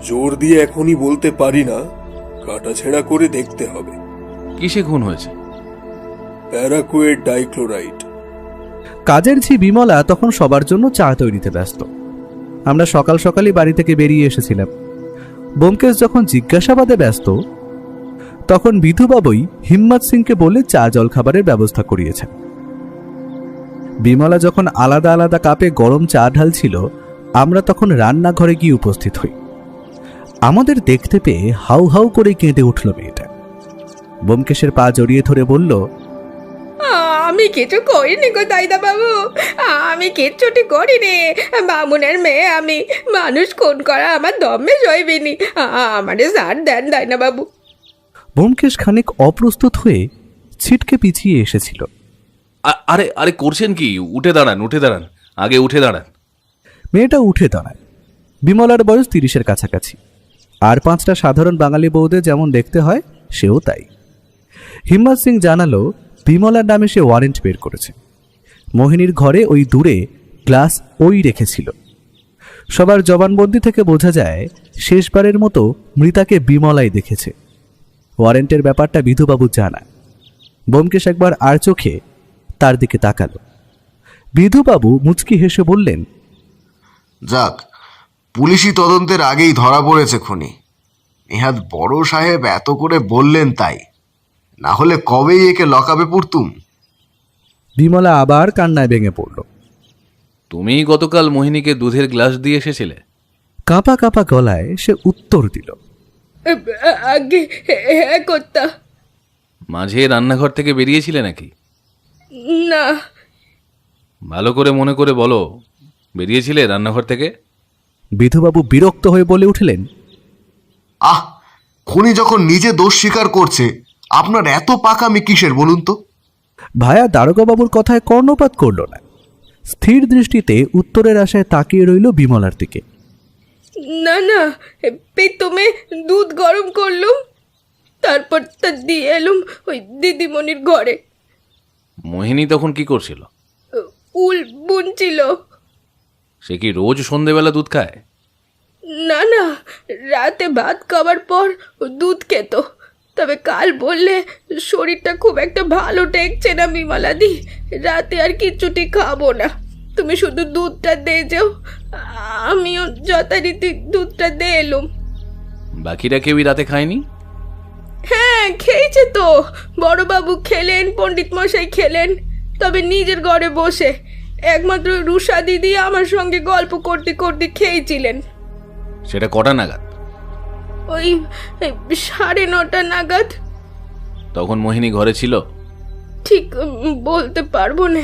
জোর দিয়ে এখনই বলতে পারি না, কাটাছেঁড়া করে দেখতে হবে। কিসে খুন হয়েছে? প্যারাকুয়েট ডাইক্লোরাইড। কাজের ঝি বিমলা তখন সবার জন্য চা তৈরিতে ব্যস্ত। আমরা সকাল সকালই বাড়ি থেকে বেরিয়ে এসেছিলাম। ব্যোমকেশ যখন জিজ্ঞাসাবাদে ব্যস্ত, তখন বিধুবাবুই হিম্মত সিংকে বলে চা জল খাবারের ব্যবস্থা করিয়েছেন। বিমলা যখন আলাদা আলাদা কাপে গরম চা ঢালছিল, আমরা তখন রান্নাঘরে গিয়ে উপস্থিত হই। আমাদের দেখতে পেয়ে হাউ হাউ করে কেঁদে উঠল মেয়েটা। ব্যোমকেশের পা জড়িয়ে ধরে বলল, আমি কিছু করিনি গো দাইদা বাবু, আমি কিচ্ছুটি করিনি। বামুনের মেয়ে আমি, মানুষ খুন করা আমার দমে সইবিনি। আমারে সার দেন দাইনা বাবু। ব্যোমকেশ খানিক অপ্রস্তুত হয়ে ছিটকে পিছিয়ে এসেছিল। আরে আরে করছেন কি? উঠে দাঁড়ান, উঠে দাঁড়ান, আগে উঠে দাঁড়ান। মেয়েটা উঠে দাঁড়ায়। বিমলার বয়স 30-এর কাছাকাছি। আর 5টা সাধারণ বাঙালি বউদের যেমন দেখতে হয়, সেও তাই। হিম্মত সিং জানালো, বিমলার নামে সে ওয়ারেন্ট বের করেছে। মোহিনীর ঘরে ওই দূরে গ্লাস ওই রেখেছিল। সবার জবানবন্দি থেকে বোঝা যায় শেষবারের মতো মৃতাকে বিমলাই দেখেছে। ওয়ারেন্টের ব্যাপারটা বিধুবাবু জানা। ব্যোমকেশ একবার আর চোখে তার দিকে তাকালো। বিধুবাবু মুচকি হেসে বললেন, যাক, পুলিশি তদন্তের আগেই ধরা পড়েছে খুনি। নেহাত বড় সাহেব এত করে বললেন তাই, না হলে কবেই একে লকআপে পুরতুম। বিমলা আবার কান্নায় ভেঙে পড়ল। তুমি গতকাল মোহিনীকে দুধের গ্লাস দিয়ে এসেছিলে? কাঁপা কাঁপা গলায় সে উত্তর দিল, আগে হ্যাঁ কর্তা। মাঝে রান্নাঘর থেকে বেরিয়েছিলে নাকি? না। ভালো করে মনে করে বলো, বেরিয়েছিলে রান্নাঘর থেকে? বিধুবাবু বিরক্ত হয়ে বলে উঠলেন, আহ, খুনি যখন নিজে দোষ স্বীকার করছে, আপনার এত পাকামি কিসের বলুন তো? ভায়া দারোগাবাবুর কথায় কর্ণপাত করল না। স্থির দৃষ্টিতে উত্তরের আশায় তাকিয়ে রইল বিমলার দিকে। না না, প্রথমে দুধ গরম করলুম, তারপর তা দিয়ে এলুম ওই দিদিমণির ঘরে। মোহিনী তখন কি করছিল? উল বুনছিল। সে কি রোজ সন্ধেবেলা দুধ খায়? না না, রাতে ভাত খাওয়ার পর ও দুধ খেত। তবে কাল বললে শরীরটা খুব একটা ভালো টেকছে না বিমলাদি, রাতে আর কিচ্ছুটি খাবো না, তুমি শুধু দুধটা দিয়ে যাও। আমিও যথারীতি দুধটা দিয়ে এলুম। বাকিরা কেউই রাতে খায়নি? হ্যাঁ খেয়েছে তো, বড়বাবু খেলেন, পণ্ডিত মশাই খেলেন, তবে নিজের ঘরে বসে। একমাত্র রুষা দিদি আমার সঙ্গে গল্প করতে করতে খেয়েছিলেন। সেটা কটা নাগাদ? ওই 9:30 নাগাদ। তখন মোহিনী ঘরে ছিল? ঠিক বলতে পারবো না,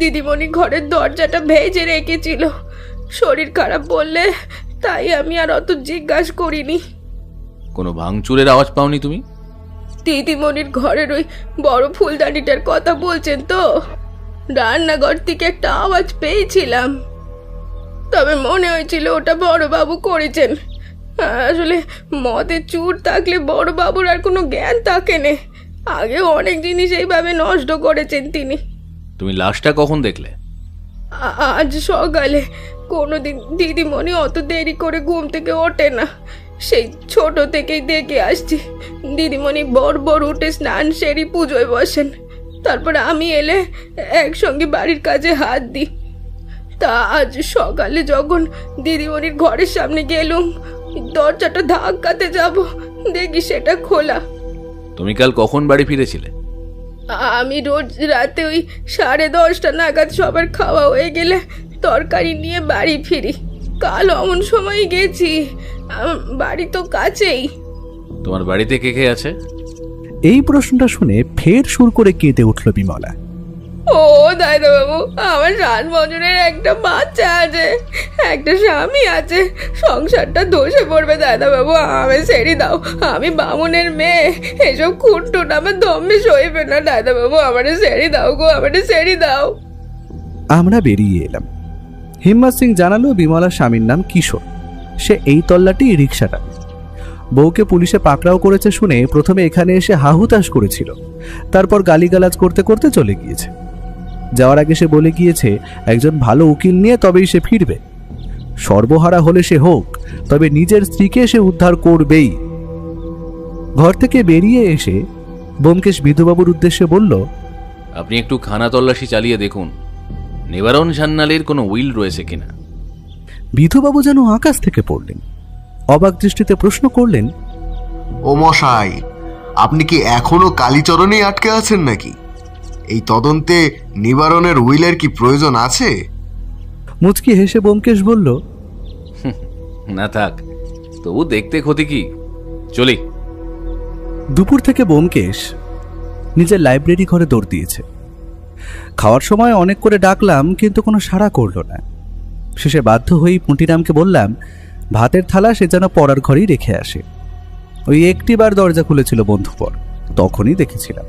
দিদিমণি ঘরের দরজাটা ভেজে রেখেছিল। শরীর খারাপ বললে তাই আমি আর অত জিজ্ঞাসা করিনি। কোনো ভাঙচুরের আওয়াজ পাওনি তুমি? দিদিমণির ঘরের ওই বড় ফুলদানিটার কথা বলছেন তো? রান্নাঘর থেকে একটা আওয়াজ পেয়েছিলাম, তবে মনে হয়েছিল ওটা বড়বাবু করেছেন। আসলে মদে চুর থাকলে বড়বাবুর আর কোনো জ্ঞান থাকে না। আগে অনেক জিনিস এইভাবে নষ্ট করেছেন তিনি। তুমি লাশটা কখন দেখলে? আজ সকালে। কোনোদিন দিদিমণি অত দেরি করে ঘুম থেকে ওঠে না, সেই ছোট থেকেই দেখে আসছি। দিদিমণি বড় উঠে স্নান সেরে পুজোয় বসেন, তারপর আমি এলে একসঙ্গে বাড়ির কাজে হাত দিই। তা আজ সকালে যখন দিদিমণির ঘরের সামনে গেলুম, দরজাটা ধাক্কাতে যাব, দেখি সেটা খোলা। তুমি কাল কখন বাড়ি ফিরেছিলে? আমি রোজ রাতে ওই 10:30 নাগাদ সবার খাওয়া হয়ে গেলে তরকারি নিয়ে বাড়ি ফিরি। কাল অমন সময় গেছি, বাড়ি তো কাছেই। তোমার বাড়িতে কে কে আছে? এই প্রশ্নটা শুনে ফের সুর করে কেঁদে উঠল বিমলা। ও দাদা বাবু, আমার 7 বছরের একটা বাচ্চা আছে, একটা স্বামী আছে, সংসারটা ধসে পড়বে দাদা বাবু, আমি ছেড়ে দাও। আমি বামুনের মেয়ে, এসব খুঁটটুট আমার দমে সইবে না দাদা বাবু, আমার ছেড়ে দাও গো, আমার ছেড়ে দাও। আমরা বেরিয়ে এলাম। হিম্মত সিং জানালো বিমলার স্বামীর নাম কিশোর, সে এই তল্লাটি রিক্সাটা। বউকে পুলিশে পাকড়াও করেছে শুনে প্রথমে এখানে এসে হাহুতাশ করেছিল, তারপর গালিগালাজ করতে করতে চলে গিয়েছে। যাওয়ার আগে সে বলে গিয়েছে একজন ভালো উকিল নিয়ে তবেই সে ফিরবে। সর্বহারা হলে সে হোক, তবে নিজের স্ত্রীকে সে উদ্ধার করবেই। ঘর থেকে বেরিয়ে এসে ব্যোমকেশ বিধুবাবুর উদ্দেশ্যে বলল, আপনি একটু খানা তল্লাশি চালিয়ে দেখুন, নিবারণ সান্যালের কোনো উইল রয়েছে কিনা। বিধুবাবু যেন আকাশ থেকে পড়লেন, অবাক দৃষ্টিতে প্রশ্ন করলেন, ও মশাই, আপনি কি এখনো কালীচরণেই আটকে আছেন নাকি? এই তদন্তে নিবারণের উইলের কি প্রয়োজন আছে? মুচকি হেসে ব্যোমকেশ বলল, না থাক, তবু দেখতে ক্ষতি কি, চলি। দুপুর থেকে ব্যোমকেশ নিজের লাইব্রেরি ঘরে দৌড় দিয়েছে। খাওয়ার সময় অনেক করে ডাকলাম, কিন্তু কোনো সাড়া করল না। শেষে বাধ্য হয়েই পুঁটিরামকে বললাম ভাতের থালা সে যেন পড়ার ঘরেই রেখে আসে। ওই একটিবার দরজা খুলেছিল বন্ধুপর, তখনই দেখেছিলাম।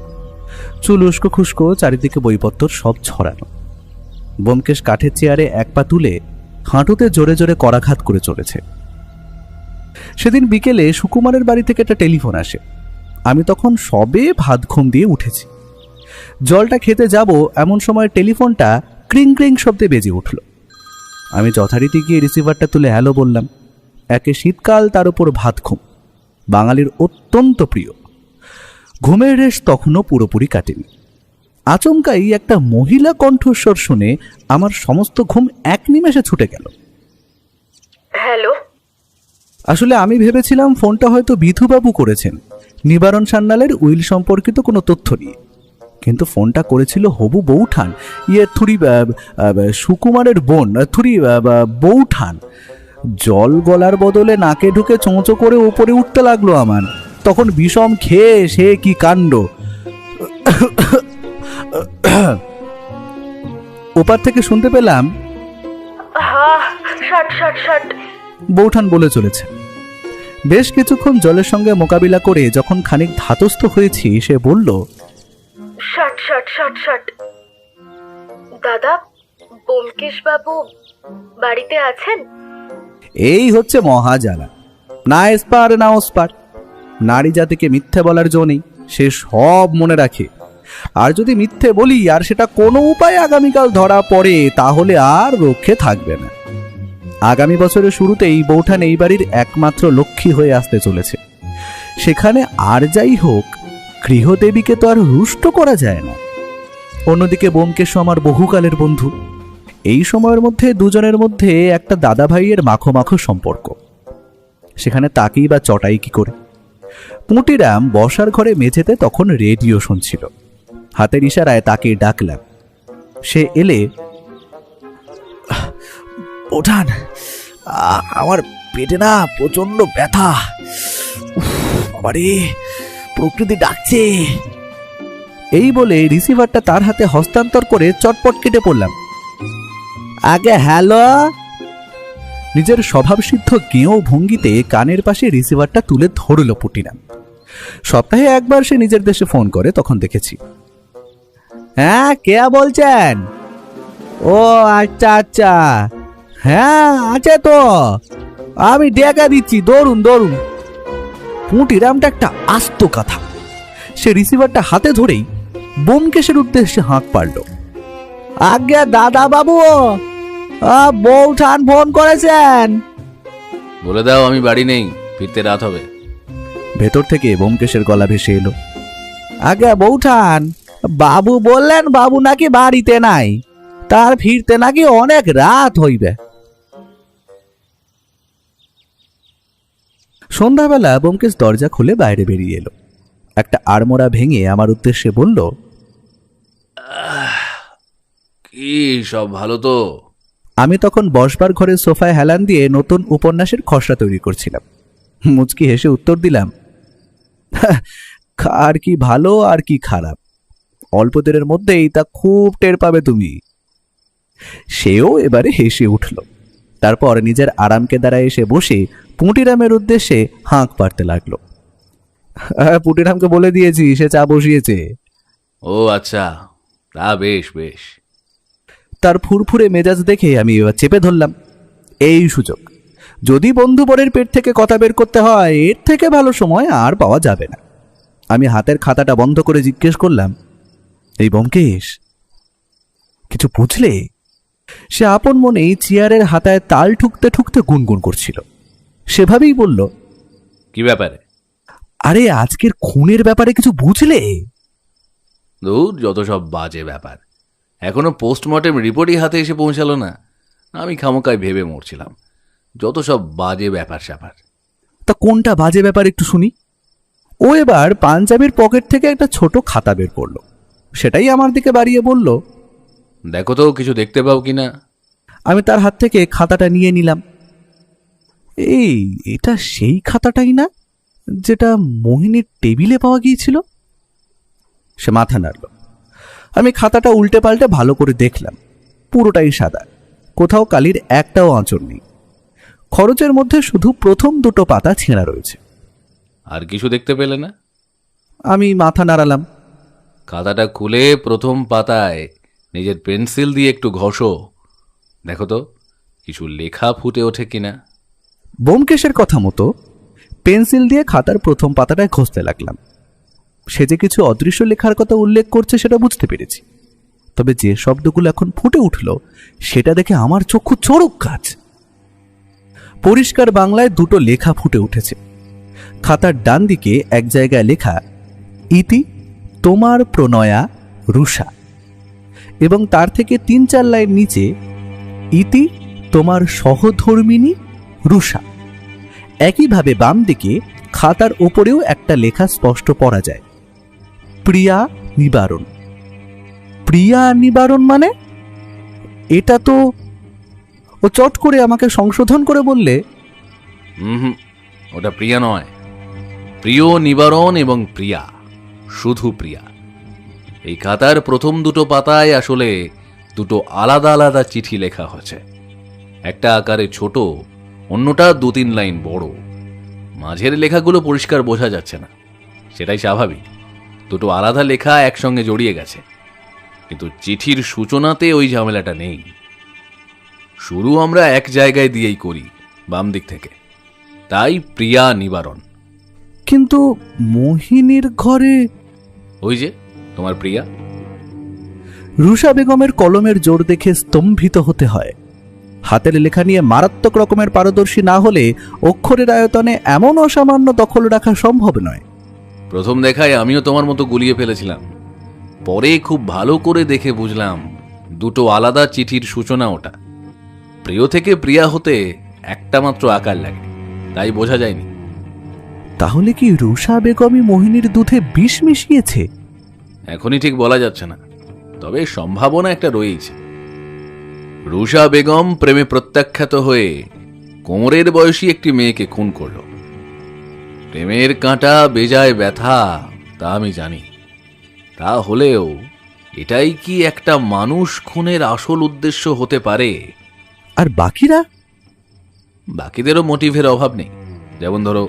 চুল উস্কো খুস্কো, চারিদিকে বইপত্তর সব ছড়ানো। ব্যোমকেশ কাঠের চেয়ারে এক পা তুলে হাঁটুতে জোরে জোরে করাঘাত করে চলেছে। সেদিন বিকেলে সুকুমারের বাড়ি থেকে একটা টেলিফোন আসে। আমি তখন সবে ভাত ঘুম দিয়ে উঠেছি। জলটা খেতে যাব এমন সময় টেলিফোনটা ক্রিং ক্রিং শব্দে বেজে উঠল। আমি যথারীতি গিয়ে রিসিভারটা তুলে হ্যালো বললাম। একে শীতকাল, তার উপর ভাত ঘুম, বাঙালির অত্যন্ত প্রিয়। ঘুমের রেশ তখনও পুরোপুরি কাটেনি। আচমকাই একটা মহিলা কণ্ঠস্বর শুনে আমার সমস্ত ঘুম এক নিমেষে ছুটে গেল। হ্যালো। আসলে আমি ভেবেছিলাম ফোনটা হয়তো বিধুবাবু করেছেন, নিবারণ সান্যালের উইল সম্পর্কিত কোনো তথ্য নিয়ে। কিন্তু ফোনটা করেছিল হবু বৌঠান, সুকুমারের বোন বৌঠান। জল গলার বদলে নাকে ঢুকে চোঁচো করে উপরে উঠতে লাগলো আমার। তখন বিষম খেয়ে সে কি কাণ্ড। ওপার থেকে শুনতে পেলাম বৌঠান বলে চলেছে। বেশ কিছুক্ষণ জলের সঙ্গে মোকাবিলা করে যখন খানিক ধাতস্থ হয়েছি, সে বলল, দাদা, ব্যোমকেশ বাবু বাড়িতে আছেন? এই হচ্ছে মহাজালা। না এসপার না ওসপার। নারী জাতিকে মিথ্যে বলার জো নেই, সে সব মনে রাখে। আর যদি মিথ্যে বলি আর সেটা কোনো উপায়ে আগামীকাল ধরা পড়ে, তাহলে আর রক্ষে থাকবে না। আগামী বছরের শুরুতেই বৌঠান এই বাড়ির একমাত্র লক্ষ্মী হয়ে আসতে চলেছে। সেখানে আর যাই হোক, গৃহদেবীকে তো আর রুষ্ট করা যায় না। অন্যদিকে ব্যোমকেশ আমার বহুকালের বন্ধু। এই সময়ের মধ্যে দুজনের মধ্যে একটা দাদা ভাইয়ের মাখো মাখো সম্পর্ক। সেখানে তাকেই বা চটাই কি করে। পুঁটিরাম বসার ঘরে মেঝেতে তখন রেডিও শুনছিল। হাতের ইশারায় তাকে ডাকলাম। সে এলে, ওঠান, আমার পেটে না প্রচন্ড ব্যথা, আরে প্রকৃতি ডাকছে। এই বলে রিসিভারটা তার হাতে হস্তান্তর করে চটপট কেটে পড়লাম। আগে হ্যালো। নিজের স্বভাবসিদ্ধ গেঁয়ো ভঙ্গিতে কানের পাশে রিসিভারটা তুলে ধরল পুটিরাম। সপ্তাহে একবার সে নিজের দেশে ফোন করে, তখন দেখেছি। হ্যাঁ, কে বলছেন? ও আচ্ছা আচ্ছা, হ্যাঁ আছে তো, আমি ডেকে দিচ্ছি, দৌড়ুন দৌড়ুন। পুঁটিরামটা একটা আস্ত কথা। সে রিসিভারটা হাতে ধরেই ব্যোমকেশের উদ্দেশ্যে হাঁক পারল। আজ্ঞা দাদা বাবু, বৌঠান ফোন করেছেন। বলে দাও আমি বাড়ি নেই, ফিরতে রাত হবে। ভেতর থেকে ব্যোমকেশের গলা ভেসে এলো, আজ্ঞা বৌঠান, বাবু বললেন বাবু নাকি বাড়িতে নাই, তার ফিরতে নাকি অনেক রাত হইবে। সন্ধ্যাবেলা ব্যোমকেশ দরজা খুলে বাইরে বেরিয়ে এলো। একটা আড়মোড়া ভেঙে আমার উদ্দেশ্যে বলল, কি সব ভালো তো? আমি তখন বসবার ঘরের সোফায় হেলান দিয়ে নতুন উপন্যাসের খসড়া তৈরি করছিলাম। মুচকি হেসে উত্তর দিলাম, আর কি ভালো আর কি খারাপ, অল্প দিনের মধ্যেই তা খুব টের পাবে তুমি। সেও এবারে হেসে উঠল। তারপর নিজের আরামকে দ্বারায় এসে বসে পুঁটিরামের উদ্দেশ্যে হাঁক পারতে লাগলো। পুঁটিরামকে বলে দিয়েছি, সে চা বসিয়েছে। ও আচ্ছা, তা বেশ বেশ। তার ফুরফুরে মেজাজ দেখে আমি এবার চেপে ধরলাম, এই সুযোগ। যদি বন্ধুবরের পেট থেকে কথা বের করতে হয়, এর থেকে ভালো সময় আর পাওয়া যাবে না। আমি হাতের খাতাটা বন্ধ করে জিজ্ঞেস করলাম, এই ব্যোমকেশ, কিছু বুঝলে? সে আপন মনেই চেয়ারের হাতায় তাল ঠুকতে ঠুকতে গুনগুন করছিল। সেভাবেই বলল, কি ব্যাপারে? আরে আজকের খুনের ব্যাপারে কিছু বুঝলে? দূর, যত সব বাজে ব্যাপার। এখনো পোস্টমর্টেম রিপোর্টই হাতে এসে পৌঁছালো না। আমি খামোকায় ভেবে মরছিলাম যত সব বাজে ব্যাপার স্যাপার। তা কোনটা বাজে ব্যাপার একটু শুনি। ও এবার পাঞ্জাবির পকেট থেকে একটা ছোট খাতা বের করলো, সেটাই আমার দিকে বাড়িয়ে বলল, দেখো তো কিছু দেখতে পাও কিনা। আমি তার হাত থেকে খাতাটা নিয়ে নিলাম। এটা সেই খাতাটাই না যেটা মোহিনীর টেবিলে পাওয়া গিয়েছিল? সে মাথা নাড়ল। আমি খাতাটা উল্টে পাল্টে ভালো করে দেখলাম, পুরোটাই সাদা, কোথাও কালির একটাও আঁচড় নেই। খরচের মধ্যে শুধু প্রথম দুটো পাতা ছেঁড়া রয়েছে। আর কিছু দেখতে পেলে না? আমি মাথা নাড়ালাম। খাতাটা খুলে প্রথম পাতায় নিজের পেন্সিল দিয়ে একটু ঘষো, দেখো তো কিছু লেখা ফুটে ওঠে কিনা। ব্যোমকেশের কথা মতো পেন্সিল দিয়ে খাতার প্রথম পাতাটায় ঘষতে লাগলাম। সে যে কিছু অদৃশ্য লেখার কথা উল্লেখ করছে সেটা বুঝতে পেরেছি, তবে যে শব্দগুলো এখন ফুটে উঠল সেটা দেখে আমার চক্ষু চড়ক গাছ। পরিষ্কার বাংলায় দুটো লেখা ফুটে উঠেছে। খাতার ডান দিকে এক জায়গায় লেখা, ইতি তোমার প্রণয়া রুষা, এবং তার থেকে 3-4 লাইন নিচে, ইতি তোমার সহধর্মিনী রুষা। একইভাবে বাম দিকে খাতার ওপরেও একটা লেখা স্পষ্ট পড়া যায়, প্রিয়া নিবারণ। প্রিয়া নিবারণ মানে? এটা তো... ও চট করে আমাকে সংশোধন করে বললে, হুম, ওটা প্রিয়া নয়, প্রিয় নিবারণ এবং প্রিয়া, শুধু প্রিয়া। এই খাতার প্রথম দুটো পাতায় আসলে দুটো আলাদা আলাদা চিঠি লেখা হয়েছে। একটা আকারে ছোট, অন্যটা 2-3 লাইন বড়। মাঝের লেখাগুলো পরিষ্কার বোঝা যাচ্ছে না, সেটাই স্বাভাবিক। দুটো আলাদা লেখা একসঙ্গে জড়িয়ে গেছে, কিন্তু চিঠির সূচনাতে ওই ঝামেলাটা নেই। শুরু আমরা এক জায়গায় দিয়েই করি, বাম দিক থেকে, তাই প্রিয়া নিবারণ। কিন্তু মোহিনীর ঘরে ওই যে তোমার প্রিয়া। রুষা বেগমের কলমের জোর দেখে স্তম্ভিত হতে হয়। হাতের লেখা নিয়ে মারাত্মক রকমের পারদর্শী না হলে অক্ষরের আয়তনে এমন অসামান্য দখল রাখা সম্ভব নয়। প্রথম দেখায় আমিও তোমার মতো গুলিয়ে ফেলেছিলাম, পরে খুব ভালো করে দেখে বুঝলাম দুটো আলাদা চিঠির সূচনা ওটা। প্রিয় থেকে প্রিয়া হতে একটা মাত্র আকার লাগে, তাই বোঝা যায়নি। তাহলে কি রুষা বেগমই মোহিনীর দুধে বিষ মিশিয়েছে? এখনই ঠিক বলা যাচ্ছে না, তবে সম্ভাবনা একটা রয়েছে। রুষা বেগম প্রেমে প্রত্যাখ্যাত হয়ে কোমরের বয়সী একটি মেয়েকে খুন করল। প্রেমের কাঁটা বেজায় ব্যথা, তা আমি জানি। তা হলেও এটাই কি একটা মানুষ খুনের আসল উদ্দেশ্য হতে পারে? আর বাকিরা? বাকিদেরও মোটিভের অভাব নেই। যেমন ধরো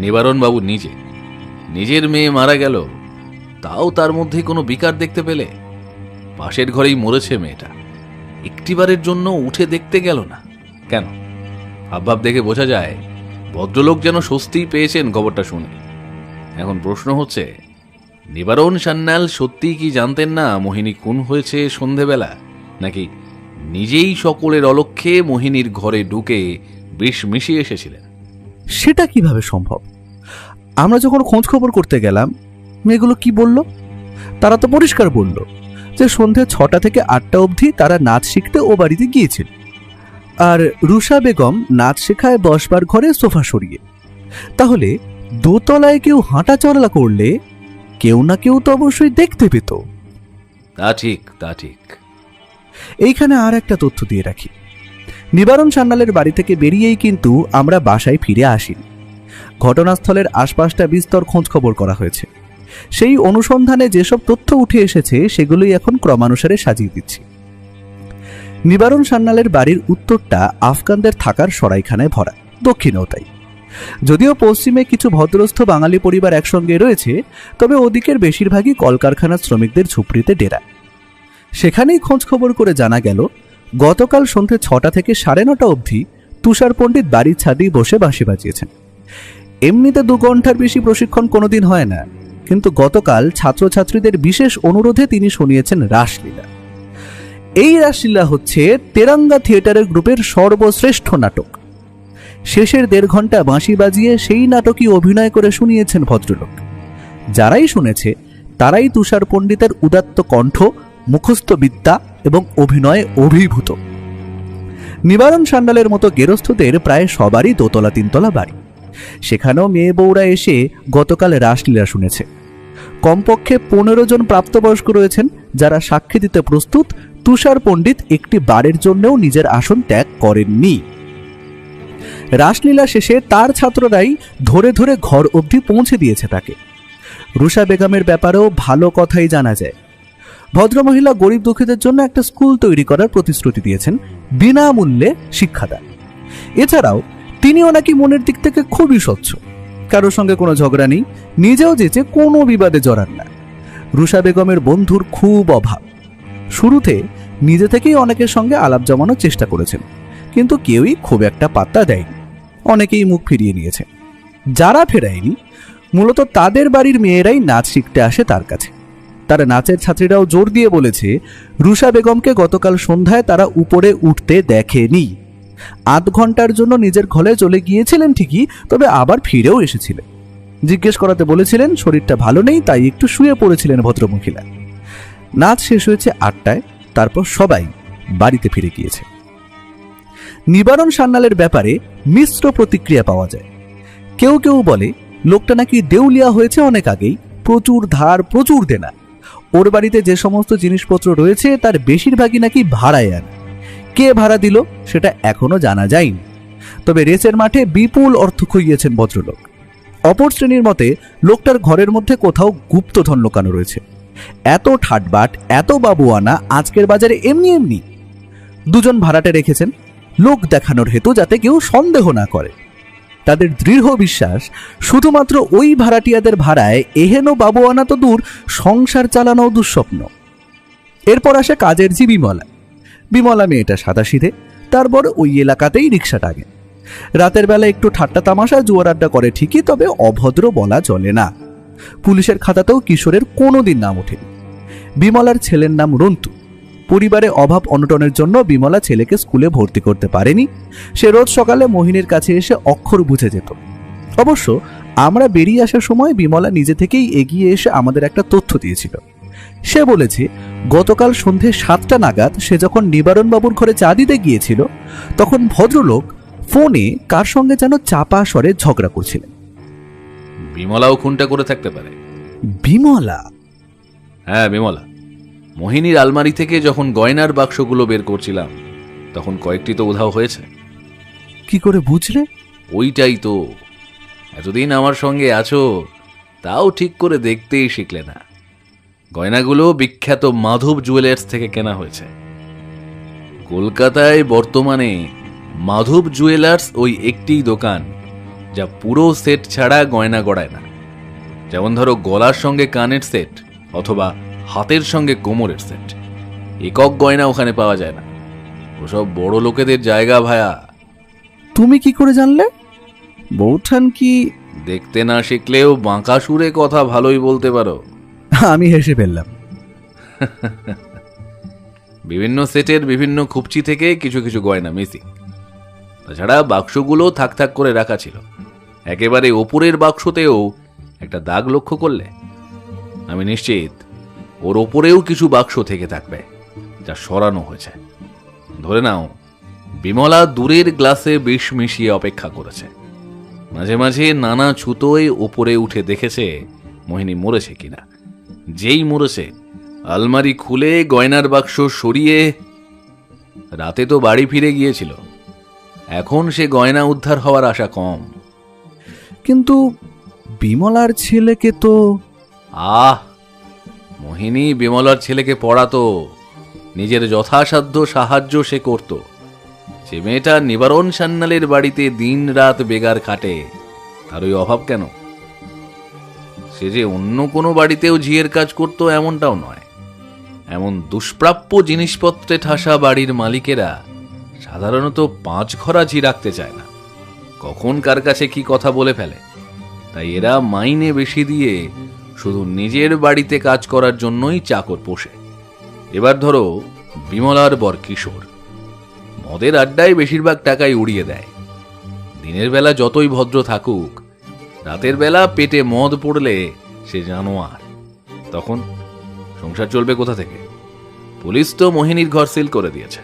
নিবারণ বাবু নিজের মেয়ে মারা গেল, তাও তার মধ্যে কোনো বিকার দেখতে পেলে? পাশের ঘরেই মরেছে মেয়েটা, একটিবারের জন্য উঠে দেখতে গেল না কেন? হাবভাব দেখে বোঝা যায় ভদ্রলোক যেন স্বস্তি পেয়েছেন খবরটা শুনে। এখন প্রশ্ন হচ্ছে, নিবারণ সান্যাল সত্যিই কি জানতেন না মোহিনী খুন হয়েছে সন্ধেবেলা, নাকি নিজেই সকলের অলক্ষ্যে মোহিনীর ঘরে ঢুকে বিষ মিশিয়ে এসেছিলেন? সেটা কিভাবে সম্ভব? আমরা যখন খোঁজ খবর করতে গেলাম, মেয়েগুলো কি বলল? তারা তো পরিষ্কার বলল যে সন্ধ্যে 6টা থেকে 8টা অবধি তারা নাচ শিখতে ও বাড়িতে গিয়েছিল, আর রুষা বেগম নাচ শেখায় বসবার ঘরে সোফা সরিয়ে। তাহলে দোতলায় কেউ হাঁটা চলা করলে কেউ না কেউ তো অবশ্যই দেখতে পেত। তা ঠিক। এইখানে আর একটা তথ্য দিয়ে রাখি, নিবারণ সান্যালের বাড়ি থেকে বেরিয়েই কিন্তু আমরা বাসায় ফিরে আসিনি। ঘটনাস্থলের আশপাশটা বিস্তর খোঁজ খবর করা হয়েছে। সেই অনুসন্ধানে যেসব তথ্য উঠে এসেছে সেগুলোই এখন ক্রমানুসারে সাজিয়ে দিচ্ছি। নিবারণ সান্যালের বাড়ির উত্তরটা আফগানদের থাকার সরাইখানায় ভরা, দক্ষিণেও তাই। যদিও পশ্চিমে কিছু ভদ্রস্থ বাঙালি পরিবার একসঙ্গে রয়েছে, তবে ওদিকের বেশিরভাগই কলকারখানার শ্রমিকদের ঝুপড়িতে ডেরা। সেখানেই খোঁজ খবর করে জানা গেল, গতকাল সন্ধ্যে 6টা থেকে 9:30 অবধি তুষার পণ্ডিত বাড়ির ছাদেই বসে বাঁশি বাজিয়েছেন। এমনিতে 2 ঘন্টার বেশি প্রশিক্ষণ কোনোদিন হয় না, কিন্তু গতকাল ছাত্রছাত্রীদের বিশেষ অনুরোধে তিনি শুনিয়েছেন রাসলীলা। এই রাসলীলা হচ্ছে তেরঙ্গা থিয়েটারের গ্রুপের সর্বশ্রেষ্ঠ নাটক। শেষের 1.5 ঘন্টা বাঁশি বাজিয়ে সেই নাটকই অভিনয় করে শুনিয়েছেন ভদ্রলোক। যারাই শুনেছে তারাই তুষার পণ্ডিতের উদাত্ত কণ্ঠ, মুখস্থ বিদ্যা এবং অভিনয়ে অভিভূত। নিবারণ সান্যালের মতো গেরস্থদের প্রায় সবারই দোতলা তিনতলা বাড়ি। সেখানেও মেয়ে বউরা এসে গতকাল রাসলীলা শুনেছে। কমপক্ষে 15 জন প্রাপ্তবয়স্ক রয়েছেন যারা সাক্ষী দিতে প্রস্তুত তুষার পণ্ডিত একটি বারের জন্যও নিজের আসন ত্যাগ করেননি। রাসলীলা শেষে তার ছাত্ররাই ধরে ধরে ঘর অবধি পৌঁছে দিয়েছে তাকে। রুষা বেগমের ব্যাপারেও ভালো কথাই জানা যায়। ভদ্রমহিলা গরিব দুঃখীদের জন্য একটা স্কুল তৈরি করার প্রতিশ্রুতি দিয়েছেন, বিনামূল্যে শিক্ষাদান। এছাড়াও তিনিও নাকি মনের দিক থেকে খুবই স্বচ্ছ, কারোর সঙ্গে কোনো ঝগড়া নেই, নিজেও যেচে কোনো বিবাদে জড়ান না। রুষা বেগমের বন্ধুর খুব অভাব। শুরুতে নিজে থেকেই অনেকের সঙ্গে আলাপ জমানোর চেষ্টা করেছেন, কিন্তু কেউই খুব একটা পাত্তা দেয়নি। অনেকেই মুখ ফিরিয়ে নিয়েছে। যারা ফেরায়নি মূলত তাদের বাড়ির মেয়েরাই নাচ শিখতে আসে তার কাছে। তারা নাচের ছাত্রীরাও জোর দিয়ে বলেছে রুষা বেগমকে গতকাল সন্ধ্যায় তারা উপরে উঠতে দেখেনি। আধ ঘন্টার জন্য নিজের ঘরে চলে গিয়েছিলেন ঠিকই, তবে আবার ফিরেও এসেছিলেন। জিজ্ঞেস করাতে বলেছিলেন শরীরটা ভালো নেই, তাই একটু শুয়ে পড়েছিলেন ভদ্রমহিলা। নাচ শেষ হয়েছে 8টায়, তারপর সবাই বাড়িতে ফিরে গিয়েছে। নিবারণ সান্যালের ব্যাপারে মিশ্র প্রতিক্রিয়া পাওয়া যায়। কেউ কেউ বলে লোকটা নাকি দেউলিয়া হয়েছে অনেক আগেই, প্রচুর ধার, প্রচুর দেনা। ওর বাড়িতে যে সমস্ত জিনিসপত্র রয়েছে তার বেশিরভাগই নাকি ভাড়ায় আনে। কে ভাড়া দিল সেটা এখনো জানা যায়নি, তবে রেসের মাঠে বিপুল অর্থ খুইয়েছেন ভদ্রলোক। অপর শ্রেণীর মতে লোকটার ঘরের মধ্যে কোথাও গুপ্তধন লুকানো রয়েছে। এত ঠাটবাট, এত বাবুয়ানা আজকের বাজারে এমনি এমনি। 2 জন ভাড়াটে রেখেছেন লোক দেখানোর হেতু, যাতে কেউ সন্দেহ না করে। তাদের দৃঢ় বিশ্বাস শুধুমাত্র ওই ভাড়াটিয়াদের ভাড়ায় এহেন বাবুয়ানা তো দূর, সংসার চালানো দুঃস্বপ্ন। এরপর আসে কাজের জি বিমলা। বিমলা মেয়েটা সাদাসিধে, তারপর ওই এলাকাতেই রিক্সা টাঙে। রাতের বেলা একটু ঠাট্টা তামাশা, জুয়ার আড্ডা করে ঠিকই, তবে অভদ্র বলা চলে না। পুলিশের খাতাতেও কিশোরের কোনোদিন নাম ওঠেনি। বিমলার ছেলের নাম রন্তু। পরিবারে অভাব অনটনের জন্য বিমলা ছেলেকে স্কুলে ভর্তি করতে পারেনি। সে রোজ সকালে মোহিনীর কাছে এসে অক্ষর বুঝে যেত। অবশ্য আমরা বেরিয়ে আসার সময় বিমলা নিজে থেকেই এগিয়ে এসে আমাদের একটা তথ্য দিয়েছিল। সে বলেছে গতকাল সন্ধে 7টা নাগাদ সে যখন নিবারণবাবুর ঘরে চা দিতে গিয়েছিল, তখন ভদ্রলোক ফোনে কার সঙ্গে যেন চাপা স্বরে ঝগড়া করছিলেন। বিমলাও খুনটা করে থাকতে পারে। বিমলা? হ্যাঁ, বিমলা। মোহিনীর আলমারি থেকে যখন গয়নার বাক্সগুলো বের করছিলাম, তখন কয়েকটি তো উধাও হয়েছে। কি করে বুঝলে? ওইটাই তো, এতদিন আমার সঙ্গে আছো তাও ঠিক করে দেখতেই শিখলে না। গয়নাগুলো বিখ্যাত মাধব জুয়েলার্স থেকে কেনা হয়েছে। কলকাতায় বর্তমানে মাধব জুয়েলার্স ওই একটিই দোকান যা পুরো সেট ছাড়া গয়না গড়ায় না। যেমন ধরো গলার সঙ্গে কানের সেট অথবা হাতের সঙ্গে কোমরের সেট, একক গয়না ওখানে পাওয়া যায় না। ওসব বড় লোকেদের জায়গা ভায়া। তুমি কি করে জানলে? বৌঠান কি? দেখতে না শিখলেও বাঁকা সুরে কথা ভালোই বলতে পারো। আমি হেসে ফেললাম। বিভিন্ন সেটের বিভিন্ন খুপচি থেকে কিছু কিছু গয়না মিসিং। তাছাড়া বাক্সগুলো থাক থাক করে রাখা ছিল। একেবারে ওপরের বাক্সতেও একটা দাগ লক্ষ্য করলে? আমি নিশ্চিত ওর ওপরেও কিছু বাক্স থেকে থাকবে যা সরানো হয়েছে। ধরে নাও বিমলা দূরের গ্লাসে বিষ মিশিয়ে অপেক্ষা করেছে। মাঝে মাঝে নানা ছুতোয় ওপরে উঠে দেখেছে মোহিনী মরেছে কিনা। যেই মরেছে আলমারি খুলে গয়নার বাক্স সরিয়ে রাতে তো বাড়ি ফিরে গিয়েছিল। এখন সে গয়না উদ্ধার হওয়ার আশা কম। কিন্তু বিমলার ছেলেকে তো... মোহিনী বিমলার ছেলেকে পড়াতো, নিজের যথাসাধ্য সাহায্য সে করত। যে মেয়েটা নিবারণ সান্যালের বাড়িতে দিন রাত বেগার খাটে, তার ওই অভাব কেন? সে যে অন্য কোনো বাড়িতেও ঝিয়ের কাজ করত এমনটাও নয়। এমন দুষ্প্রাপ্য জিনিসপত্রে ঠাসা বাড়ির মালিকেরা সাধারণত 5 ঘরা ঝি রাখতে চায় না, কখন কার কাছে কি কথা বলে ফেলে। তাই এরা মাইনে বেশি দিয়ে শুধু নিজের বাড়িতে কাজ করার জন্যই চাকর পোষে। এবার ধরো বিমলার বর কিশোর মদের আড্ডায় বেশিরভাগ টাকাই উড়িয়ে দেয়। দিনের বেলা যতই ভদ্র থাকুক, রাতের বেলা পেটে মদ পড়লে সে জানোয়ার। তখন সংসার চলবে কোথা থেকে? পুলিশ তো মোহিনীর ঘর সিল করে দিয়েছে।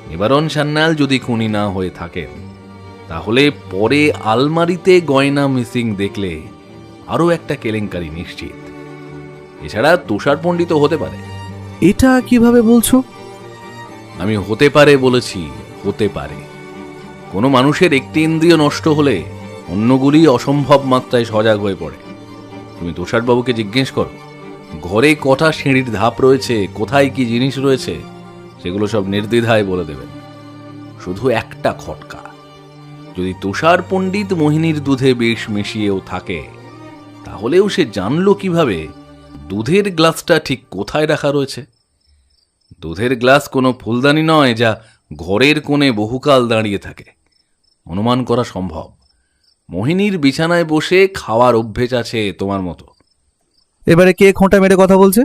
নিবারণ সান্যাল যদি খুনি না হয়ে থাকেন, তাহলে পরে আলমারিতে গয়না মিসিং দেখলে আরো একটা কেলেঙ্কারি নিশ্চিত। এছাড়া তুষার পণ্ডিত হতে পারে। এটা কিভাবে বলছো? আমি হতে পারে বলেছি, হতে পারে। কোনো মানুষের একটি ইন্দ্রিয় নষ্ট হলে অন্যগুলি অসম্ভব মাত্রায় সজাগ হয়ে পড়ে। তুমি তুষারবাবুকে জিজ্ঞেস করো, ঘরে কটা সিঁড়ির ধাপ রয়েছে, কোথায় কি জিনিস রয়েছে, সেগুলো সব নির্দ্বিধায় বলে দেবেন। শুধু একটা খটকা, যদি তুষার পণ্ডিত মোহিনীর দুধে বিষ মিশিয়েও থাকে, তাহলেও সে জানলো কিভাবে দুধের গ্লাসটা ঠিক কোথায় রাখা রয়েছে? দুধের গ্লাস কোনো ফুলদানি নয় যা ঘরের কোণে বহুকাল দাঁড়িয়ে থাকে। অনুমান করা সম্ভব মোহিনীর বিছানায় বসে খাওয়ার অভ্যেস আছে তোমার মতো। এবারে কে খোঁটা মেরে কথা বলছে?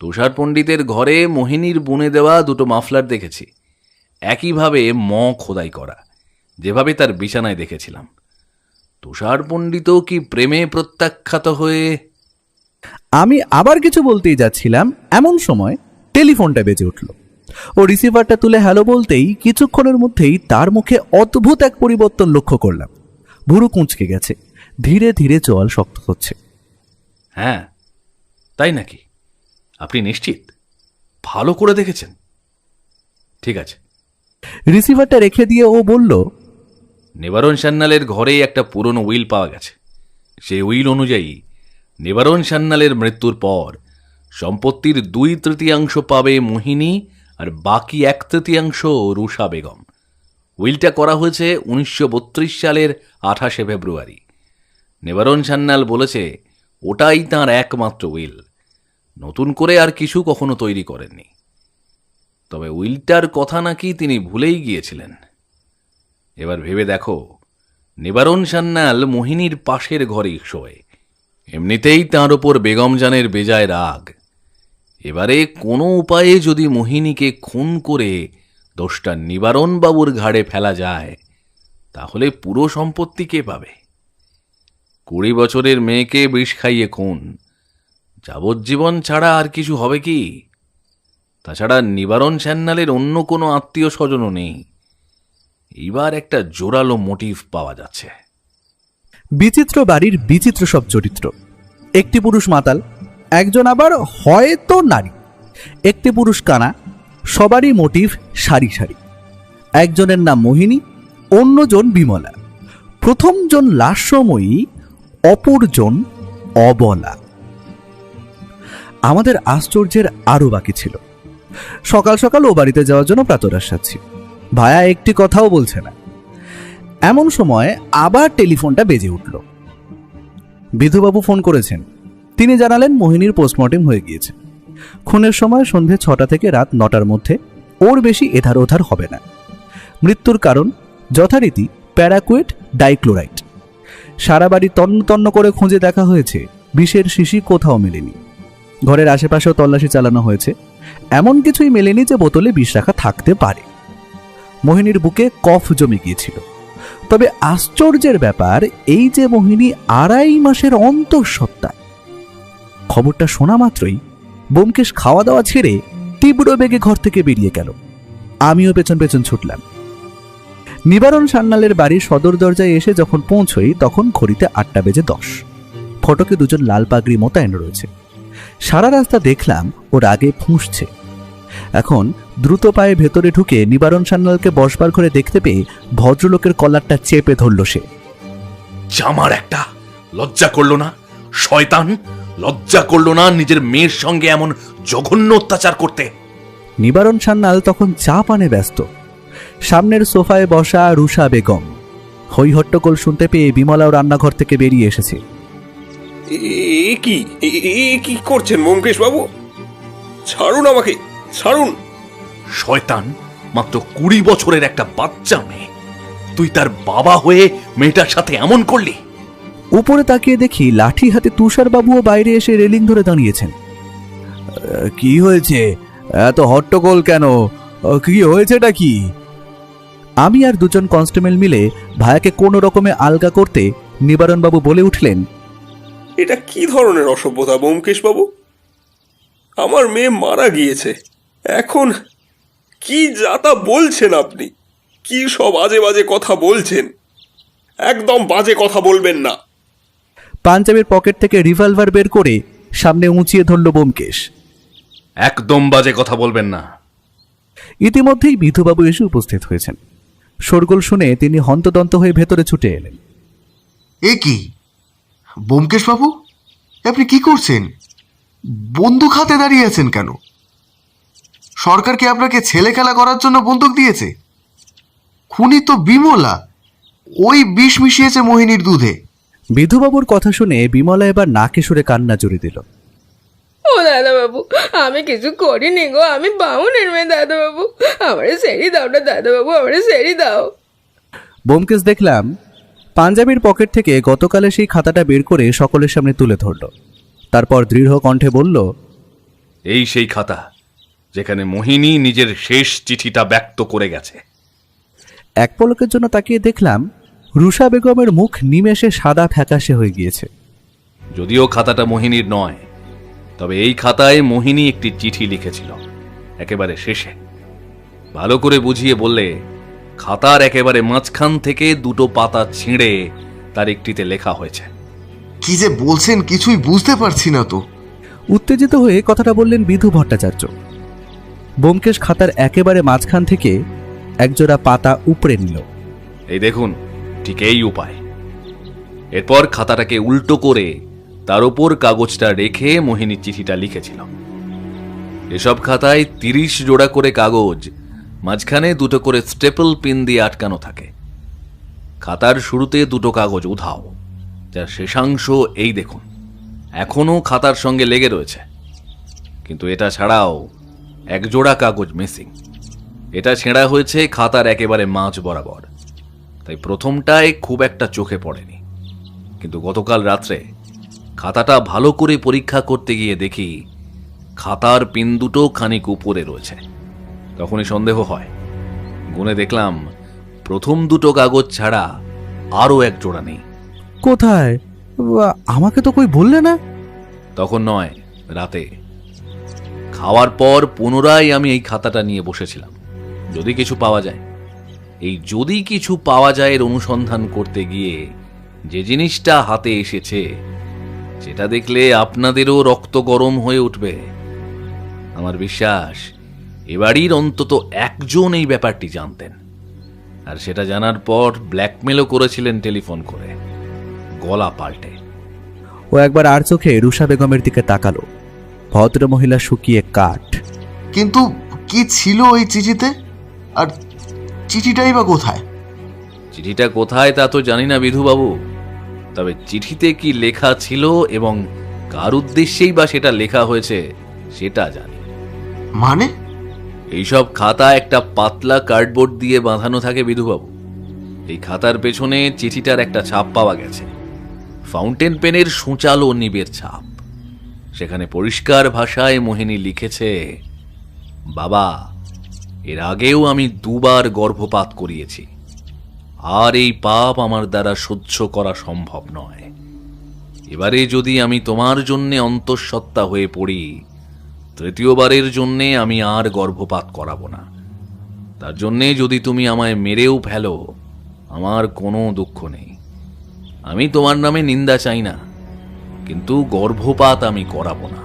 তুষার পণ্ডিতের ঘরে মোহিনীর বুনে দেওয়া দুটো মাফলার দেখেছি, একইভাবে খোদাই করা, যেভাবে তার বিছানায় দেখেছিলাম। তুষার পণ্ডিতও কি প্রেমে প্রত্যাখ্যাত হয়ে? আমি আবার কিছু বলতেই যাচ্ছিলাম, এমন সময় টেলিফোনটা বেজে উঠল। ও রিসিভারটা তুলে হ্যালো বলতেই কিছুক্ষণের মধ্যেই তার মুখে অদ্ভুত এক পরিবর্তন লক্ষ্য করলাম। ভুরু কুঁচকে গেছে, ধীরে ধীরে চোয়াল শক্ত হচ্ছে। হ্যাঁ, তাই নাকি? আপনি নিশ্চিত? ভালো করে দেখেছেন? ঠিক আছে। রিসিভারটা রেখে দিয়ে ও বলল, নিবারণ সান্যালের ঘরে একটা পুরনো উইল পাওয়া গেছে। সেই উইল অনুযায়ী নিবারণ সান্যালের মৃত্যুর পর সম্পত্তির 2/3 পাবে মোহিনী, আর বাকি 1/3 রুষা বেগম। উইলটা করা হয়েছে 1932 সালের 28 ফেব্রুয়ারি। নিবারণ সান্যাল বলেছে ওটাই তাঁর একমাত্র উইল, নতুন করে আর কিছু কখনো তৈরি করেননি। তবে উইলটার কথা নাকি তিনি ভুলেই গিয়েছিলেন। এবার ভেবে দেখো, নিবারণ সান্যাল মোহিনীর পাশের ঘরেই শোয়। এমনিতেই তাঁর ওপর বেগম জানের বেজায় রাগ। এবারে কোনো উপায়ে যদি মোহিনীকে খুন করে দোষটা নিবারণ বাবুর ঘাড়ে ফেলা যায়, তাহলে পুরো সম্পত্তি কে পাবে? 20 বছরের মেয়েকে বিষ খাইয়ে খুন, যাবজ্জীবন ছাড়া আর কিছু হবে কি? তাছাড়া নিবারণ সান্যালের অন্য কোনো আত্মীয় স্বজনও নেই। এইবার একটা জোরালো মোটিভ পাওয়া যাচ্ছে। বিচিত্র বাড়ির বিচিত্র সব চরিত্র। একটি পুরুষ মাতাল, একজন আবার হয়তো নারী, একটি পুরুষ কানা, সবারই মোটিভ সারি সারি। একজনের নাম মোহিনী, অন্যজন বিমলা, প্রথমজন লাস্যময়ী, অপরজন অবলা। আমাদের আশ্চর্যের আরো বাকি ছিল। সকাল সকাল ও বাড়িতে যাওয়ার জন্য প্রাতরাশ সাচ্ছি। ভায়া একটি কথাও বলছে না। এমন সময় আবার টেলিফোনটা বেজে উঠল। বিধুবাবু ফোন করেছেন। তিনি জানালেন মোহিনীর পোস্টমর্টেম হয়ে গিয়েছে। খুনের সময় সন্ধে 6টা থেকে রাত 9টার মধ্যে, ওর বেশি এধার ওধার হবে না। মৃত্যুর কারণ যথারীতি প্যারাকুয়েট ডাইক্লোরাইড। সারা বাড়ি তন্ন তন্ন করে খুঁজে দেখা হয়েছে, বিষের শিশি কোথাও মেলেনি। ঘরের আশেপাশেও তল্লাশি চালানো হয়েছে, এমন কিছুই মেলেনি যে বোতলে বিষ রাখা থাকতে পারে। মোহিনীর বুকে কফ জমে গিয়েছিল। তবে আশ্চর্যের ব্যাপার এই যে মোহিনী 2.5 মাসের অন্তঃসত্ত্বা। খবরটা শোনা মাত্রই ব্যোমকেশ খাওয়া দাওয়া ছেড়ে তীব্র বেগে ঘর থেকে বেরিয়ে গেল। আমিও পেছন পেছন ছুটলাম। নিবারণ সান্যালের বাড়ির সদর দরজায় এসে যখন পৌঁছই, তখন ঘড়িতে 8:10। ফটকে 2জন লাল পাগড়ি মোতায়েন রয়েছে। সারা রাস্তা দেখলাম ওর আগে ফুঁসছে। এখন দ্রুত পায়ে ভেতরে ঢুকে নিবারণ সান্যালকে বসবার ঘরে দেখতে পেয়ে ভদ্রলোকের কলারটা চেপে ধরল সে। জামার একটা লজ্জা করলো না? শয়তান, লজ্জা করলো না নিজের মেয়ের সঙ্গে এমন জঘন্য অত্যাচার করতে? নিবারণ সান্যাল তখন চা পানে ব্যস্ত। সামনের সোফায় বসা রুষা বেগম। হই হট্টগোল শুনতে পেয়ে বিমলাও রান্নাঘর থেকে বেরিয়ে এসেছে। কি করছেন ব্যোমকেশ বাবু? ছাড়ুন আমাকে, ছাড়ুন। শয়তান, মাত্র 20 বছরের একটা বাচ্চা মেয়ে, তুই তার বাবা হয়ে মেয়েটার সাথে এমন করলি? উপরে তাকিয়ে দেখি লাঠি হাতে তুষারবাবুও বাইরে এসে রেলিং ধরে দাঁড়িয়েছেন। কি হয়েছে? এত হট্টগোল কেন? কি হয়েছেটা কি? আমি আর 2জন কনস্টেবল মিলে ভায়াকে কোনো রকমে আলগা করতে নিবারণবাবু বলে উঠলেন, এটা কি ধরনের অসভ্যতা ব্যোমকেশ বাবু? আমার মেয়ে মারা গিয়েছে, এখন কি যাতা বলছেন আপনি? কি সব আজে বাজে কথা বলছেন? একদম বাজে কথা বলবেন না। পাঞ্জাবের পকেট থেকে রিভলভার বের করে সামনে উঁচিয়ে ধরল ব্যোমকেশ। একদম বাজে কথা বলবেন না। ইতিমধ্যেই বিধুবাবু এসে উপস্থিত হয়েছেন। শোরগোল শুনে তিনি হন্তদন্ত হয়ে ভেতরে ছুটে এলেন। এ কি ব্যোমকেশ বাবু, আপনি কি করছেন? বন্দুক হাতে দাঁড়িয়ে আছেন কেন? সরকার কি আপনাকে ছেলে খেলা করার জন্য বন্দুক দিয়েছে? খুনি তো বিমলা, ওই বিষ মিশিয়েছে মোহিনীর দুধে। বিধুবাবুর কথা শুনে বিমলা এবার নাকে সুরে কান্না জড়িয়ে দিল। ও দাদাবাবু, আমি কিছু করিনি গো, আমি বামুনের মেয়ে দাদাবাবু, আমারে সেরি দাও না দাদাবাবু, আমারে সেরি দাও। ব্যোমকেশ দেখলাম পাঞ্জাবির পকেট থেকে গতকালে সেই খাতাটা বের করে সকলের সামনে তুলে ধরল। তারপর দৃঢ় কণ্ঠে বলল, এই সেই খাতা যেখানে মোহিনী নিজের শেষ চিঠিটা ব্যক্ত করে গেছে। এক পলকের জন্য তাকিয়ে দেখলাম রুষা বেগমের মুখ নিমেষে সাদা ফ্যাকাশে হয়ে গিয়েছে। যদিও খাতাটা মোহিনীর নয়, তবে এই খাতায় মোহিনী একটি চিঠি লিখেছিল একেবারে শেষে। ভালো করে বুঝিয়ে বললে, খাতার একেবারে মাঝখান থেকে দুটো পাতা ছিঁড়ে তার একটিতে লেখা হয়েছে। কি যে বলছেন কিছুই বুঝতে পারছি না তো। উত্তেজিত হয়ে কথাটা বললেন বিধু ভট্টাচার্য। ব্যোমকেশ খাতার একেবারে মাঝখান থেকে একজোড়া পাতা উপড়ে নিল। এই দেখুন, ঠিক এই উপায়। এরপর খাতাটাকে উল্টো করে তার উপর কাগজটা রেখে মোহিনী চিঠিটা লিখেছিল। এসব খাতায় 30 জোড়া করে কাগজ, মাঝখানে দুটো করে স্টেপল পিন দিয়ে আটকানো থাকে। খাতার শুরুতে দুটো কাগজ উধাও, যার শেষাংশ এই দেখুন, এখনো খাতার সঙ্গে লেগে রয়েছে। কিন্তু এটা ছাড়াও এক জোড়া কাগজ মিসিং। এটা ছেঁড়া হয়েছে খাতার একেবারে মাঝ বরাবর, তাই প্রথমটায় খুব একটা চোখে পড়েনি। কিন্তু গতকাল রাত্রে খাতাটা ভালো করে পরীক্ষা করতে গিয়ে দেখি খাতার পিন দুটো খানিক উপরে রয়েছে। তখনই সন্দেহ হয়। গুনে দেখলাম প্রথম দুটো কাগজ ছাড়া আরও এক জোড়া নেই। কোথায়? আমাকে তো কই বললে না। তখন নয়, রাতে খাওয়ার পর পুনরায় আমি এই খাতাটা নিয়ে বসেছিলাম, যদি কিছু পাওয়া যায়। এই যদি কিছু পাওয়া যায় এর অনুসন্ধান করতে গিয়ে যে জিনিসটা হাতে এসেছে সেটা দেখলে আপনাদেরও রক্ত গরম হয়ে উঠবে। আমার বিশ্বাস এবাড়ির অন্তত একজন এই ব্যাপারটি জানতেন, আর সেটা জানার পর ব্ল্যাকমেলও করেছিলেন টেলিফোন করে, গলা পাল্টে। ও একবার আর চোখে রুষা বেগমের দিকে তাকালো। ভদ্র মহিলা শুকিয়ে কাঠ। কিন্তু কি ছিল ওই চিঠিতে? আর চিঠিটাই বা কোথায়? চিঠিটা কোথায় তা তো জানি না বিধুবাবু, তবে চিঠিতে কি লেখা ছিল এবং কার উদ্দেশ্যেই বা সেটা লেখা হয়েছে সেটা জানি। মানে? এইসব খাতা একটা পাতলা কার্ডবোর্ড দিয়ে বাঁধানো থাকে বিধুবাবু। এই খাতার পেছনে চিঠিটার একটা ছাপ পাওয়া গেছে, ফাউন্টেন পেনের সূচালো নিবের ছাপ। সেখানে পরিষ্কার ভাষায় মোহিনী লিখেছে, বাবা, এর আগেও আমি 2 বার গর্ভপাত করিয়েছি, আর এই পাপ আমার দ্বারা সহ্য করা সম্ভব নয়। এবারে যদি আমি তোমার জন্যে অন্তঃসত্ত্বা হয়ে পড়ি, 3য়বারের জন্যে আমি আর গর্ভপাত করাবো না। তার জন্যে যদি তুমি আমায় মেরেও ফেলো, আমার কোনো দুঃখ নেই। আমি তোমার নামে নিন্দা চাই না, কিন্তু গর্ভপাত আমি করাবো না।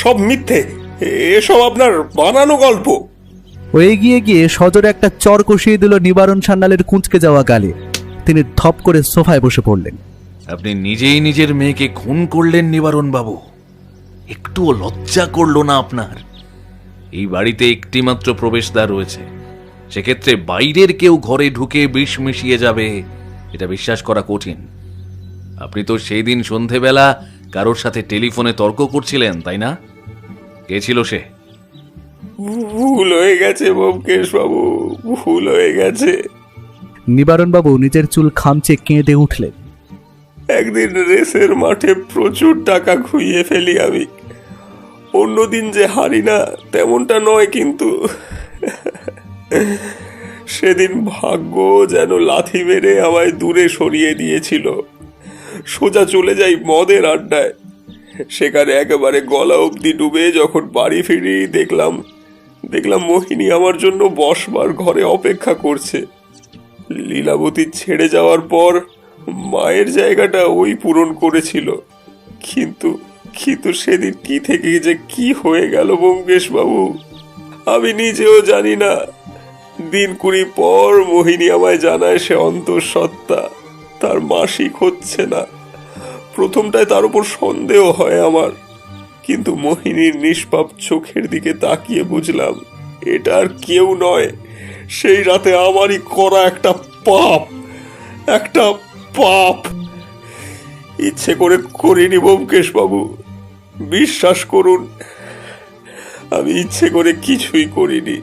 সব মিথ্যে, এসব আপনার বানানো গল্প। ও এগিয়ে গিয়ে সজোরে একটা চর কষিয়ে দিল নিবারণ সান্যালের কুঁচকে যাওয়া গালে। তিনি ধপ করে সোফায় বসে পড়লেন। আপনি নিজেই নিজের মেয়েকে খুন করলেন নিবারণ বাবু, একটুও লজ্জা করলো না আপনার? এই বাড়িতে একটি মাত্র প্রবেশদ্বার রয়েছে, সেক্ষেত্রে বাইরের কেউ ঘরে ঢুকে বিষ মিশিয়ে যাবে এটা বিশ্বাস করা কঠিন। আপনি তো সেই দিন সন্ধেবেলা কারোর সাথে টেলিফোনে তর্ক করছিলেন, তাই না? কে ছিল সে? ভুল হয়ে গেছে ব্যোমকেশ বাবু, ভুল হয়ে গেছে। নিবারণবাবু নিজের চুল খামচে কেঁদে উঠলেন। একদিন রেসের মাঠে প্রচুর টাকা খুইয়ে ফেলি আমি। অন্যদিন যে হারি না তেমনটা নয়, কিন্তু সেদিন ভাগ্য যেন লাথি মেরে আমায় দূরে সরিয়ে দিয়েছিল। সোজা চলে যাই মদের আড্ডায়। সেখানে একেবারে গলা অবধি ডুবে যখন বাড়ি ফিরি দেখলাম মোহিনী আমার জন্য বসবার ঘরে অপেক্ষা করছে। লীলাবতী ছেড়ে যাওয়ার পর মায়ের জায়গাটা ওই পূরণ করেছিল, কিন্তু সেদিন কি থেকে যে কি হয়ে গেল ব্যোমকেশ বাবু, আমি নিজেও জানি না। দিন 20 পর মোহিনী আমায় জানায় সে অন্তঃসত্ত্বা, তার মাসিক হচ্ছে না। প্রথমটায় তার উপর সন্দেহ হয় আমার, কিন্তু মোহিনীর নিষ্পাপ চোখের দিকে তাকিয়ে বুঝলাম এটা আর কেউ নয়, সেই রাতে আমারই করা একটা পাপ। ইচ্ছে করে করিনি ব্যোমকেশ বাবু, বিশ্বাস করুন, আমি ইচ্ছে করে কিছুই করিনি,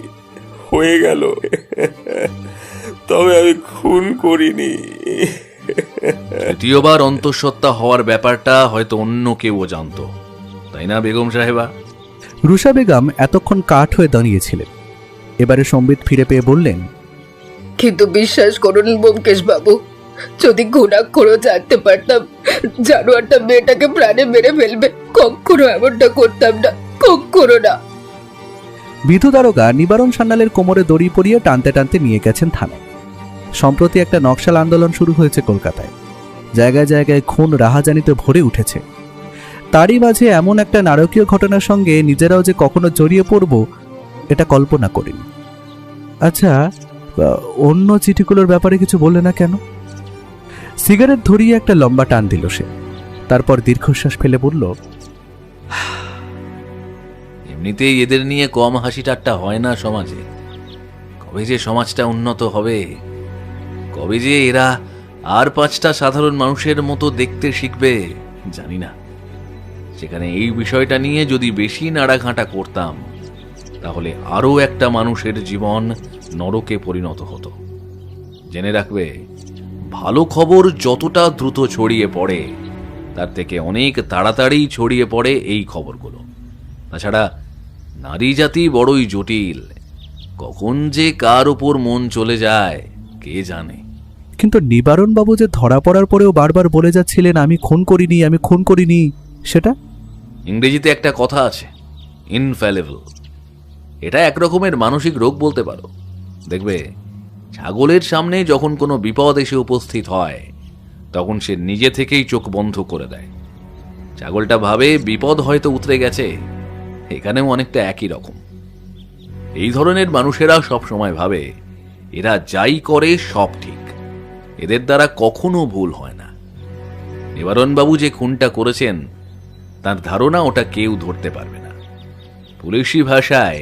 হয়ে গেল। তবে আমি খুন করিনি। দ্বিতীয়বার অন্তঃসত্ত্বা হওয়ার ব্যাপারটা হয়তো অন্য কেউ জানতো, তাই না বেগম সাহেবা? রুষা বেগম এতক্ষণ কাঠ হয়ে দাঁড়িয়েছিলেন। এবারে সম্বিত ফিরে পেয়ে বললেন, কিন্তু বিশ্বাস করুন ব্যোমকেশ বাবু, যদি ঘুণাক্ষরও জানতে পারতাম জানোয়ারটা মেয়েটাকে প্রাণে মেরে ফেলবে, কখনো এমনটা করতাম না, কখনো না। বিধু দারোগা নিবারণ সান্যালের কোমরে দড়ি পরিয়ে টানতে টানতে নিয়ে গেছেন থানায়। সম্প্রতি একটা নকশাল আন্দোলন শুরু হয়েছে কলকাতায়, জায়গায় জায়গায় খুন রাহাজানিতে ভরে উঠেছে। তারই মাঝে এমন একটা নারকীয় ঘটনার সঙ্গে নিজেরাও যে কখনো জড়িয়ে পড়ব এটা কল্পনা করিনি। আচ্ছা, অন্য চিঠিগুলোর ব্যাপারে কিছু বললে না কেন? সিগারেট ধরিয়ে একটা লম্বা টান দিল সে, তারপর দীর্ঘশ্বাস ফেলে বলল, এমনিতেই এদের নিয়ে কম হাসি ঠাট্টা হয় না সমাজে। কবে যে সমাজটা উন্নত হবে, কবে যে এরা আর 5টা সাধারণ মানুষের মতো দেখতে শিখবে জানি না। সেখানে এই বিষয়টা নিয়ে যদি বেশি নাড়াঘাঁটা করতাম, তাহলে আরও একটা মানুষের জীবন নরকে পরিণত হতো। জেনে রাখবে, ভালো খবর যতটা দ্রুত ছড়িয়ে পড়ে, তার থেকে অনেক তাড়াতাড়ি ছড়িয়ে পড়ে এই খবরগুলো। তাছাড়া নারী জাতি বড়ই জটিল, কখন যে কার ওপর মন চলে যায় কে জানে। কিন্তু নিবারণ বাবু যে ধরা পড়ার পরেও বারবার বলে যাচ্ছিলেন আমি খুন করিনি, সেটা? ইংরেজিতে একটা কথা আছে, ইনফ্যালেবল। এটা একরকমের মানসিক রোগ বলতে পারো। দেখবে, ছাগলের সামনে যখন কোনো বিপদ এসে উপস্থিত হয়, তখন সে নিজে থেকেই চোখ বন্ধ করে দেয়। ছাগলটা ভাবে বিপদ হয়তো উতরে গেছে। এখানেও অনেকটা একই রকম। এই ধরনের মানুষেরা সব সময় ভাবে এরা যাই করে সব ঠিক, এদের দ্বারা কখনো ভুল হয় না। নিবারণবাবু যে খুনটা করেছেন, তার ধারণা ওটা কেউ ধরতে পারবে না। পুলিশি ভাষায়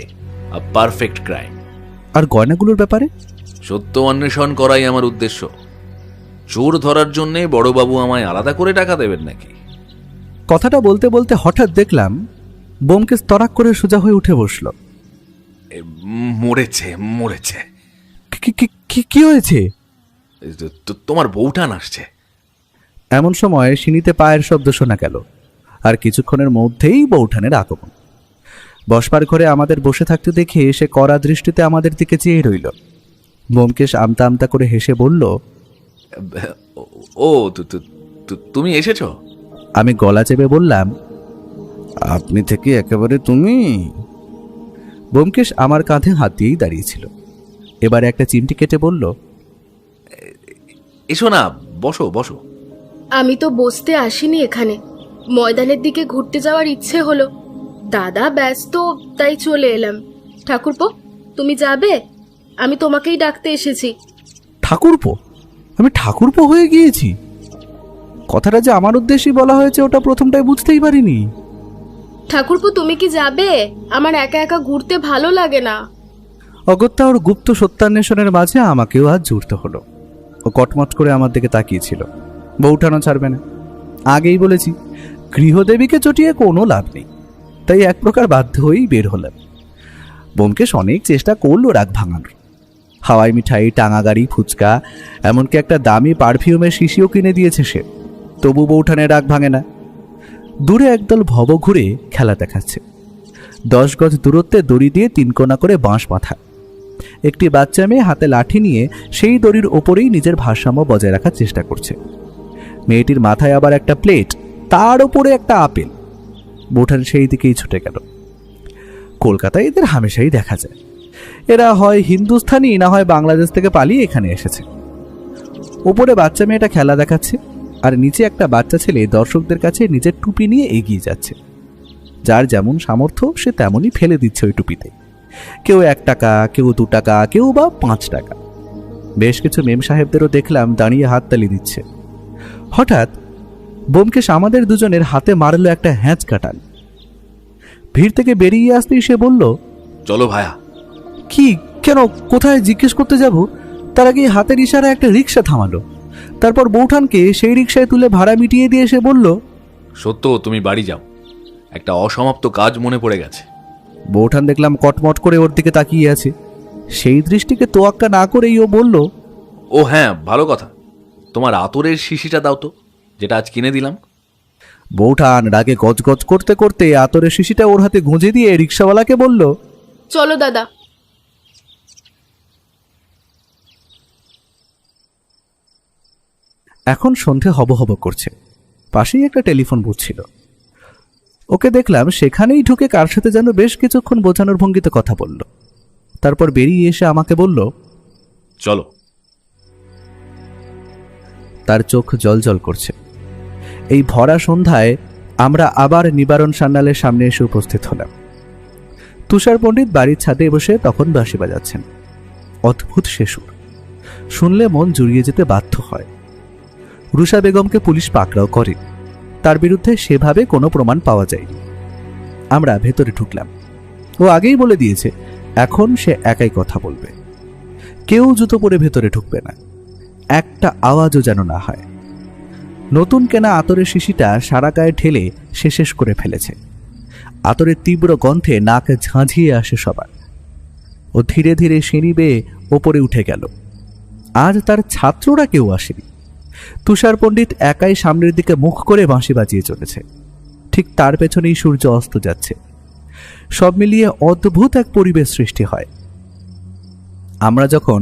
পারফেক্ট ক্রাইম। আর গয়নাগুলোর ব্যাপারে? সত্য অন্বেষণ করাই আমার উদ্দেশ্য। চোর ধরার জন্যে বড়বাবু আমায় আলাদা করে টাকা দেবেন নাকি? কথাটা বলতে বলতে হঠাৎ দেখলাম ব্যোমকেশ তরাক করে সোজা হয়ে উঠে বসল। মরেছে। কি হয়েছে? তোমার বউঠান আসছে। এমন সময় সিনিতে পায়ের শব্দ শোনা গেল, আর কিছুক্ষণের মধ্যেই বউঠানের আগমন। বসবার ঘরে আমাদের বসে থাকতে দেখে সে কড়া দৃষ্টিতে আমাদের দিকে চেয়ে রইল। ব্যোমকেশ আমতা আমতা করে হেসে বলল, ও তুমি এসেছো? আমি গলা চেপে বললাম, আপনি থেকে একেবারে তুমি? ব্যোমকেশ আমার কাঁধে হাত দিয়েই দাঁড়িয়েছিল। এবারে একটা চিমটি কেটে বলল, এসো না, বসো। আমি তো বসতে আসিনি এখানে, ময়দানের দিকে ঘুরতে যাওয়ার ইচ্ছে হলো। দাদা ব্যস্ত, তাই চলে এলাম। ঠাকুরপো, তুমি যাবে? আমি তোমাকেই ডাকতে এসেছি। ঠাকুরপো? আমি ঠাকুরপো হয়ে গিয়েছি? কথাটা যে আমার উদ্দেশ্যেই বলা হয়েছে ওটা প্রথমটাই বুঝতেই পারিনি। ঠাকুরপো, তুমি কি যাবে? আমার একা একা ঘুরতে ভালো লাগে না। অগত্যা ওর গুপ্ত সত্যান্বেষণের মাঝে আমাকেও আজ জুড়তে হলো। ও কটমট করে আমার দিকে তাকিয়েছিল। বউঠানো ছাড়বে না। আগেই বলেছি, গৃহদেবীকে চটিয়ে কোনো লাভ নেই, তাই এক প্রকার বাধ্য হয়েই বের হলাম। ব্যোমকেশ অনেক চেষ্টা করলো রাগ ভাঙানোর। হাওয়াই মিঠাই, টাঙা গাড়ি, ফুচকা, এমনকি একটা দামি পারফিউমের শিশিও কিনে দিয়েছে সে, তবু বউঠানের রাগ ভাঙে না। দূরে একদল ভব ঘুরে খেলা দেখাচ্ছে। 10 গজ দূরত্বে দড়ি দিয়ে 3 কোণা করে বাঁশ বাঁধা। একটি বাচ্চা মেয়ে হাতে লাঠি নিয়ে সেই দড়ির ওপরেই নিজের ভারসাম্য বজায় রাখার চেষ্টা করছে। মেয়েটির মাথায় আবার একটা প্লেট, তার ওপরে একটা আপেল, বৌঠান সেই দিকেই ছুটে গেল। কলকাতায় এদের হামেশাই দেখা যায়, এরা হয় হিন্দুস্থানি না হয় বাংলাদেশ থেকে পালিয়ে এখানে এসেছে। ওপরে বাচ্চা মেয়েটা খেলা দেখাচ্ছে, আর নিচে একটা বাচ্চা ছেলে দর্শকদের কাছে নিজের টুপি নিয়ে এগিয়ে যাচ্ছে। যার যেমন সামর্থ্য সে তেমনই ফেলে দিচ্ছে ওই টুপিতে। কেউ 1 টাকা, কেউ 2 টাকা, কেউ বা 5 টাকা। বেশ কিছু মেম সাহেবদেরও দেখলাম দাঁড়িয়ে হাততালি দিচ্ছে। হঠাৎ ব্যোমকেশ আমাদের দুজনের হাতে মারল একটা হ্যাঁচ কাটান। ভিড় থেকে বেরিয়ে আসতেই সে বলল, চলো ভায়া। কি, কেন, কোথায় জিজ্ঞেস করতে যাব তার আগে হাতের ইশারা একটা রিক্সা থামালো। তারপর বৌঠানকে সেই রিক্সায় তুলে ভাড়া মিটিয়ে দিয়ে সে বলল, সত্য, তুমি বাড়ি যাও, একটা অসমাপ্ত কাজ মনে পড়ে গেছে। বৌঠান দেখলাম কটমট করে ওর দিকে তাকিয়ে আছে। সেই দৃষ্টিকে তোয়াক্কা না করেই ও বলল, ও হ্যাঁ, ভালো কথা, তোমার আতরের শিশিটা দাও তো, যেটা আজ কিনে দিলাম। বৌঠান রাগে গজগজ করতে করতে আতরের শিশিটা ওর হাতে গুঁজে দিয়ে রিক্সাওয়ালাকে বলল, চলো দাদা। এখন সন্ধে হব হব করছে। পাশেই একটা টেলিফোন বুথ ছিল। ওকে দেখলাম সেখানেই ঢুকে কার সাথে যেন বেশ কিছুক্ষণ বোঝানোর ভঙ্গিতে কথা বলল। তারপর বেরিয়ে এসে আমাকে বলল, চলো। তার চোখ জলজল করছে। এই ভরা সন্ধ্যায় আমরা আবার নিবারণ সান্যালের সামনে এসে উপস্থিত হলাম। তুষার পণ্ডিত বাড়ির ছাদে বসে তখন বাঁশি বাজাচ্ছেন। অদ্ভুত সে সুর, শুনলে মন জুড়িয়ে যেতে বাধ্য হয়। রুষা বেগমকে পুলিশ পাকড়াও করে, তার বিরুদ্ধে সেভাবে কোনো প্রমাণ পাওয়া যায়নি। আমরা ভেতরে ঢুকলাম। ও আগেই বলে দিয়েছে এখন সে একাই কথা বলবে, কেউ জুতো পরে ভেতরে ঢুকবে না, একটা আওয়াজও যেন না হয়। নতুন কেনা আতরের শিশিটা সারা গায়ে ঢেলে সে শেষ করে ফেলেছে। আতরের তীব্র গন্ধে নাক ঝাঁঝিয়ে আসে সবার। ও ধীরে ধীরে সিঁড়ি বেয়ে ওপরে উঠে গেল। আজ তার ছাত্ররা কেউ আসেনি। তুষার পণ্ডিত একাই সামনের দিকে মুখ করে বাঁশি বাজিয়ে চলেছে। ঠিক তার পেছনেই সূর্য অস্ত যাচ্ছে। সব মিলিয়ে অদ্ভুত এক পরিবেশ সৃষ্টি হয়। আমরা যখন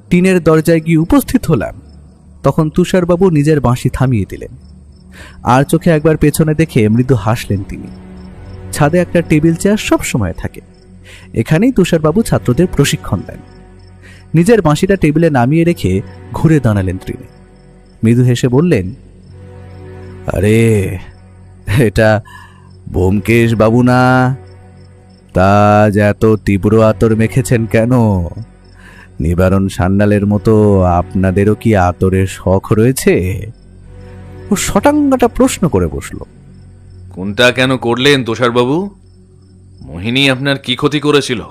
টিনের দরজায় গিয়ে উপস্থিত হলাম, তখন তুষারবাবু নিজের বাঁশি থামিয়ে দিলেন। আর চোখে একবার পেছনে দেখে মৃদু হাসলেন তিনি। ছাদে একটা টেবিল চেয়ার সব সময় থাকে, এখানেই তুষারবাবু ছাত্রদের প্রশিক্ষণ দেন। নিজের বাঁশিটা টেবিলে নামিয়ে রেখে ঘুরে দাঁড়ালেন তিনি। মৃদু হেসে বললেন, আরে এটা ব্যোমকেশ বাবু না? তা এত তীব্র আতর মেখেছেন কেন? নিবারণ সান্যালের মতো আপনাদেরও কি আতরের শখ রয়েছে? ও শটাঙ্গাটা প্রশ্ন করে বসল। কোনটা কেন করলেন তুষারবাবু? মোহিনী আপনার কি ক্ষতি করেছিল?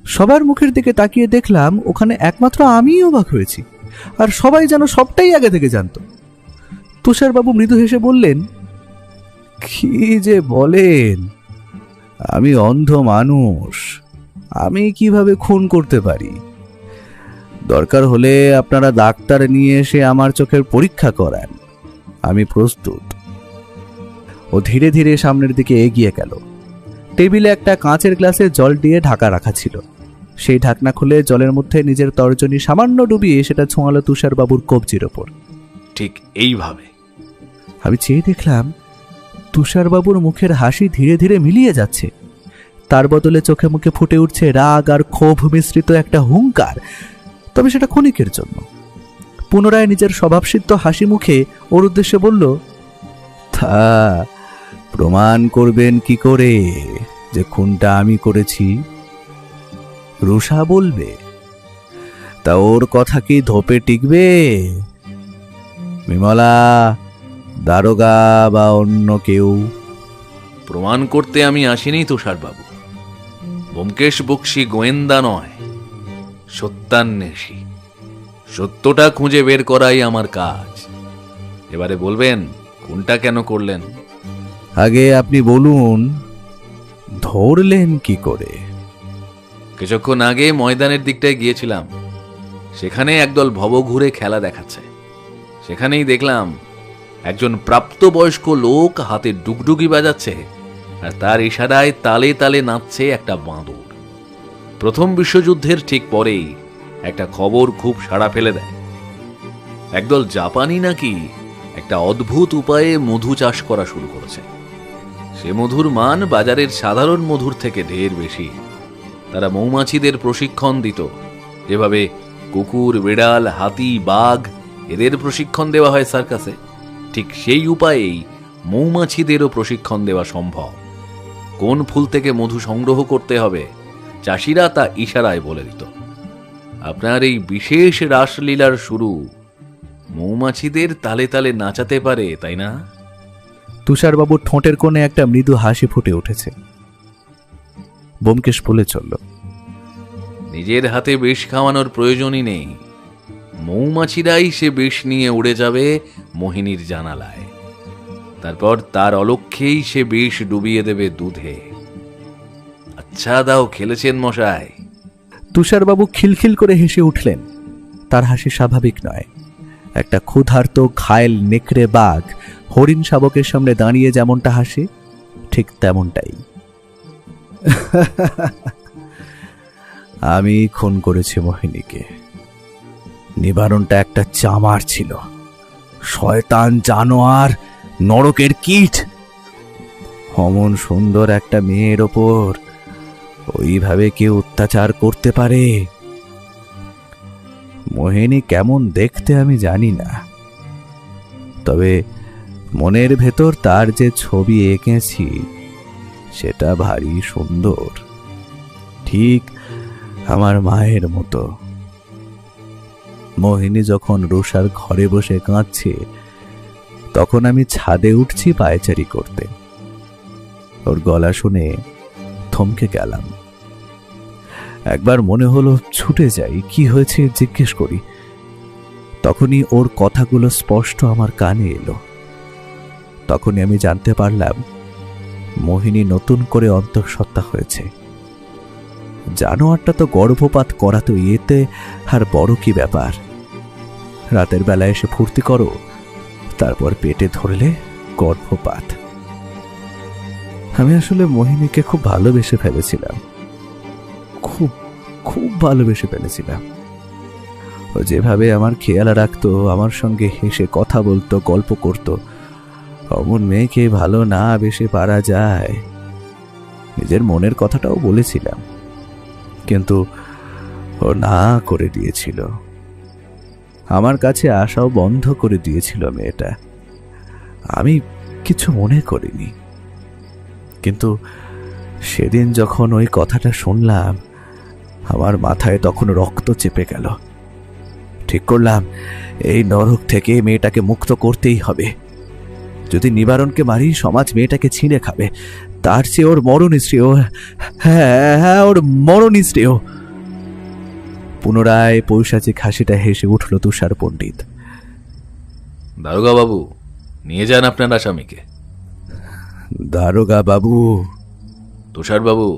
সবার মুখের দিকে তাকিয়ে দেখলাম ওখানে একমাত্র আমিই অবাক হয়েছি, আর সবাই যেন সবটাই আগে থেকে জানত। তুষারবাবু মৃদু হেসে বললেন, কি যে বলেন, আমি অন্ধ মানুষ, আমি কিভাবে খুন করতে পারি? দরকার হলে আপনারা ডাক্তার নিয়ে এসে আমার চোখের পরীক্ষা করান, আমি প্রস্তুত। ও ধীরে ধীরে সামনের দিকে এগিয়ে গেল। টেবিলে একটা কাঁচের গ্লাসে জল দিয়ে ঢাকা রাখা ছিল। সেই ঢাকনা খুলে জলের মধ্যে নিজের তর্জনী সামান্য ডুবিয়ে সেটা ছোঁয়ালো তুষারবাবুর কবজির ওপর। ঠিক এইভাবে। আমি চেয়ে দেখলাম তুষারবাবুর মুখের হাসি ধীরে ধীরে মিলিয়ে যাচ্ছে। তার বদলে চোখে মুখে ফুটে উঠছে রাগ আর ক্ষোভ মিশ্রিত একটা হুঙ্কার, তবে সেটা ক্ষণিকের জন্য। পুনরায় নিজের স্বভাবসিদ্ধ হাসি মুখে ওর উদ্দেশ্যে বলল, তা প্রমাণ করবেন কি করে যে খুনটা আমি করেছি? রুষা বলবে? তা ওর কথা কি ধোপে টিকবে? বিমলা, দারোগা বা অন্য কেউ? প্রমাণ করতে আমি আসিনি তুষারবাবু। ব্যোমকেশ বক্সী গোয়েন্দা নয়, সত্যান্বেষী। সত্যটা খুঁজে বের করাই আমার কাজ। এবারে বলবেন কোনটা কেন করলেন? আগে আপনি বলুন, ধরলেন কি করে? কিছুক্ষণ আগে ময়দানের দিকটায় গিয়েছিলাম, সেখানে একদল ভবঘুরে খেলা দেখাচ্ছে। সেখানেই দেখলাম একজন প্রাপ্তবয়স্ক লোক হাতে ডুগডুগি বাজাচ্ছে, আর তার ইশারায় তালে তালে নাচছে একটা বাঁদর। প্রথম বিশ্বযুদ্ধের ঠিক পরেই একটা খবর খুব সাড়া ফেলে দেয়। একদল জাপানি নাকি একটা অদ্ভুত উপায়ে মধু চাষ করা শুরু করেছে। সে মধুর মান বাজারের সাধারণ মধুর থেকে ঢের বেশি। তারা মৌমাছিদের প্রশিক্ষণ দিত যেভাবে কুকুর, বিড়াল, হাতি, বাঘ এদের প্রশিক্ষণ দেওয়া হয় সার্কাসে, ঠিক সেই উপায়েই মৌমাছিদেরও প্রশিক্ষণ দেওয়া সম্ভব। কোন ফুল থেকে মধু সংগ্রহ করতে হবে চাষিরা তা ইশারায় বলে দিত। আপনার এই বিশেষ রাসলীলার শুরু মৌমাছিদের তালে তালে নাচাতে পারে, তাই না? তুষারবাবুর ঠোঁটের কোণে একটা মৃদু হাসি ফুটে উঠেছে। ব্যোমকেশ বলে চলল, নিজের হাতে বিষ খাওয়ানোর প্রয়োজনই নেই। মৌমাছিরাই সে বিষ নিয়ে উড়ে যাবে মোহিনীর জানালায়। তারপর তার অলক্ষ্যেই সে বিষ ডুবিয়ে দেবে দুধে। আচ্ছা দাও, খেলেছেন মশাই? তুষারবাবু খিলখিল করে হেসে উঠলেন। তার হাসি স্বাভাবিক নয়। একটা ক্ষুধার্ত ঘায়েল নেকড়ে বাঘ হরিণ শাবকের সামনে দাঁড়িয়ে যেমনটা হাসে, ঠিক তেমনটাই। আমি খুন করেছি মোহিনীকে। নিবারণটা একটা চামার ছিল, শয়তান, জানোয়ার, নরকের কীট। অমন সুন্দর একটা মেয়ের ওপর ওইভাবে কেউ অত্যাচার করতে পারে? মোহিনী কেমন দেখতে আমি জানি না, তবে মনের ভেতর তার যে ছবি এঁকেছি সেটা ভারী সুন্দর, ঠিক আমার মায়ের মতো। মোহিনী যখন রুষার ঘরে বসে কাঁদছে, তখন আমি ছাদে উঠছি পায়চারি করতে। ওর গলা শুনে থমকে গেলাম। একবার মনে হলো ছুটে যাই, কি হয়েছে জিজ্ঞেস করি। তখনই ওর কথাগুলো স্পষ্ট আমার কানে এলো। তখনই আমি জানতে পারলাম মোহিনী নতুন করে অন্তঃসত্ত্বা হয়েছে। জানোয়ারটা তো গর্ভপাত করাতো, এতে আর বড় কি ব্যাপার? রাতের বেলায় এসে ফুর্তি করো, তারপর পেটে ধরলে গর্ভপাত। আমি আসলে মোহিনীকে খুব ভালোবেসে ফেলেছিলাম, খুব খুব ভালোবেসে ফেলেছিলাম। ও যেভাবে আমার খেয়াল রাখতো, আমার সঙ্গে হেসে কথা বলতো, গল্প করত, অমন মেয়েকে ভালো না বেশে পারা যায়? নিজের মনের কথাটাও বলেছিলাম, কিন্তু ও না করে দিয়েছিল। আমার কাছে আসাও বন্ধ করে দিয়েছিল মেয়েটা। আমি কিছু মনে করিনি, কিন্তু সেদিন যখন ওই কথাটা শুনলাম, আমার মাথায় তখন রক্ত চেপে গেল। ঠিক করলাম এই নরক থেকে মেয়েটাকে মুক্ত করতেই হবে। যদি নিবারণকে মারি, সমাজ মেয়েটাকে ছিঁড়ে খাবে। তার চেয়ে ওর মরণ শ্রেয়। হ্যাঁ, ওর মরণ শ্রেয়। পুনরায় পৈশাচিক হাসিটা হেসে উঠল তুষার পণ্ডিত। দারোগা বাবু, নিয়ে যান আপনার আসামিকে। দারোগা বাবু? তুষারবাবু,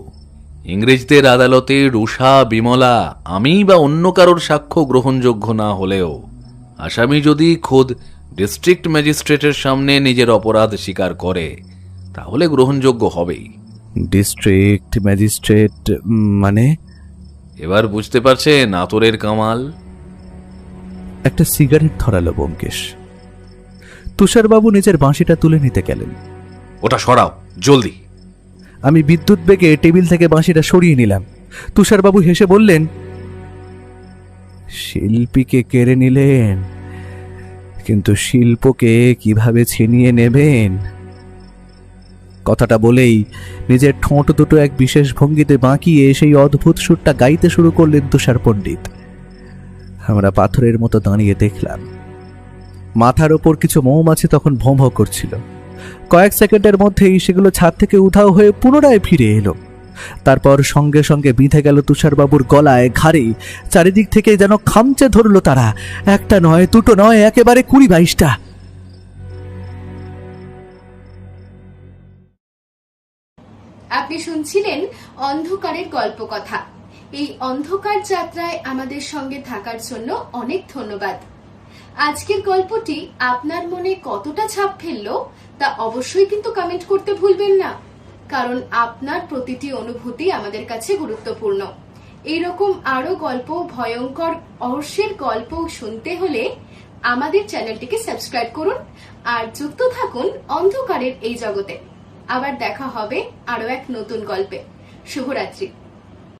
ইংরেজদের আদালতে রুষা, বিমলা, আমি বা অন্য কারোর সাক্ষ্য গ্রহণযোগ্য না হলেও আসামি যদি খোদ ডিস্ট্রিক্ট ম্যাজিস্ট্রেটের সামনে নিজের অপরাধ স্বীকার করে, তাহলে গ্রহণযোগ্য হবেই। ডিস্ট্রিক্ট ম্যাজিস্ট্রেট মানে? এবার বুঝতে পারছেন আতরের কামাল? একটা সিগারেট ধরালো ব্যোমকেশ। তুষারবাবু নিজের বাঁশিটা তুলে নিতে গেলেন। ওটা সরাও, জলদি। আমি বিদ্যুৎ বেগে টেবিল থেকে বাঁশিটা সরিয়ে নিলাম। তুষারবাবু হেসে বললেন, শিল্পীকে কেড়ে নিলেন, কিন্তু শিল্পকে কিভাবে ছিনিয়ে নেবেন? কথাটা বলেই নিজের ঠোঁট দুটো এক বিশেষ ভঙ্গিতে বাঁকিয়ে সেই অদ্ভুত সুরটা গাইতে শুরু করলেন তুষার পণ্ডিত। আমরা পাথরের মতো দাঁড়িয়ে দেখলাম। মাথার ওপর কিছু মৌমাছি তখন ভোঁ ভোঁ করছিল। কয়েক সেকেন্ডের মধ্যেই সেগুলো ছাদ থেকে উধাও হয়ে পুনরায় ফিরে এলো। তারপর সঙ্গে সঙ্গে বিঁধে গেল তুষারবাবুর গলায়, ঘাড়ে। চারিদিক থেকে যেন খামচে ধরল তারা। একটা নয়, দুটো নয়, একেবারে 20-22টা। আপনি শুনছিলেন অন্ধকারের গল্প কথা। এই অন্ধকার যাত্রায় আমাদের সঙ্গে থাকার জন্য অনেক ধন্যবাদ। আজকের গল্পটি আপনার মনে কতটা ছাপ ফেললো তা অবশ্যই কিন্তু কমেন্ট করতে ভুলবেন না, কারণ আপনার প্রতিটি অনুভূতি আমাদের কাছে গুরুত্বপূর্ণ। এইরকম আরো গল্প, ভয়ঙ্কর অহস্যের গল্প শুনতে হলে আমাদের চ্যানেলটিকে সাবস্ক্রাইব করুন আর যুক্ত থাকুন অন্ধকারের এই জগতে। আবার দেখা হবে আরো এক নতুন গল্পে। শুভরাত্রি।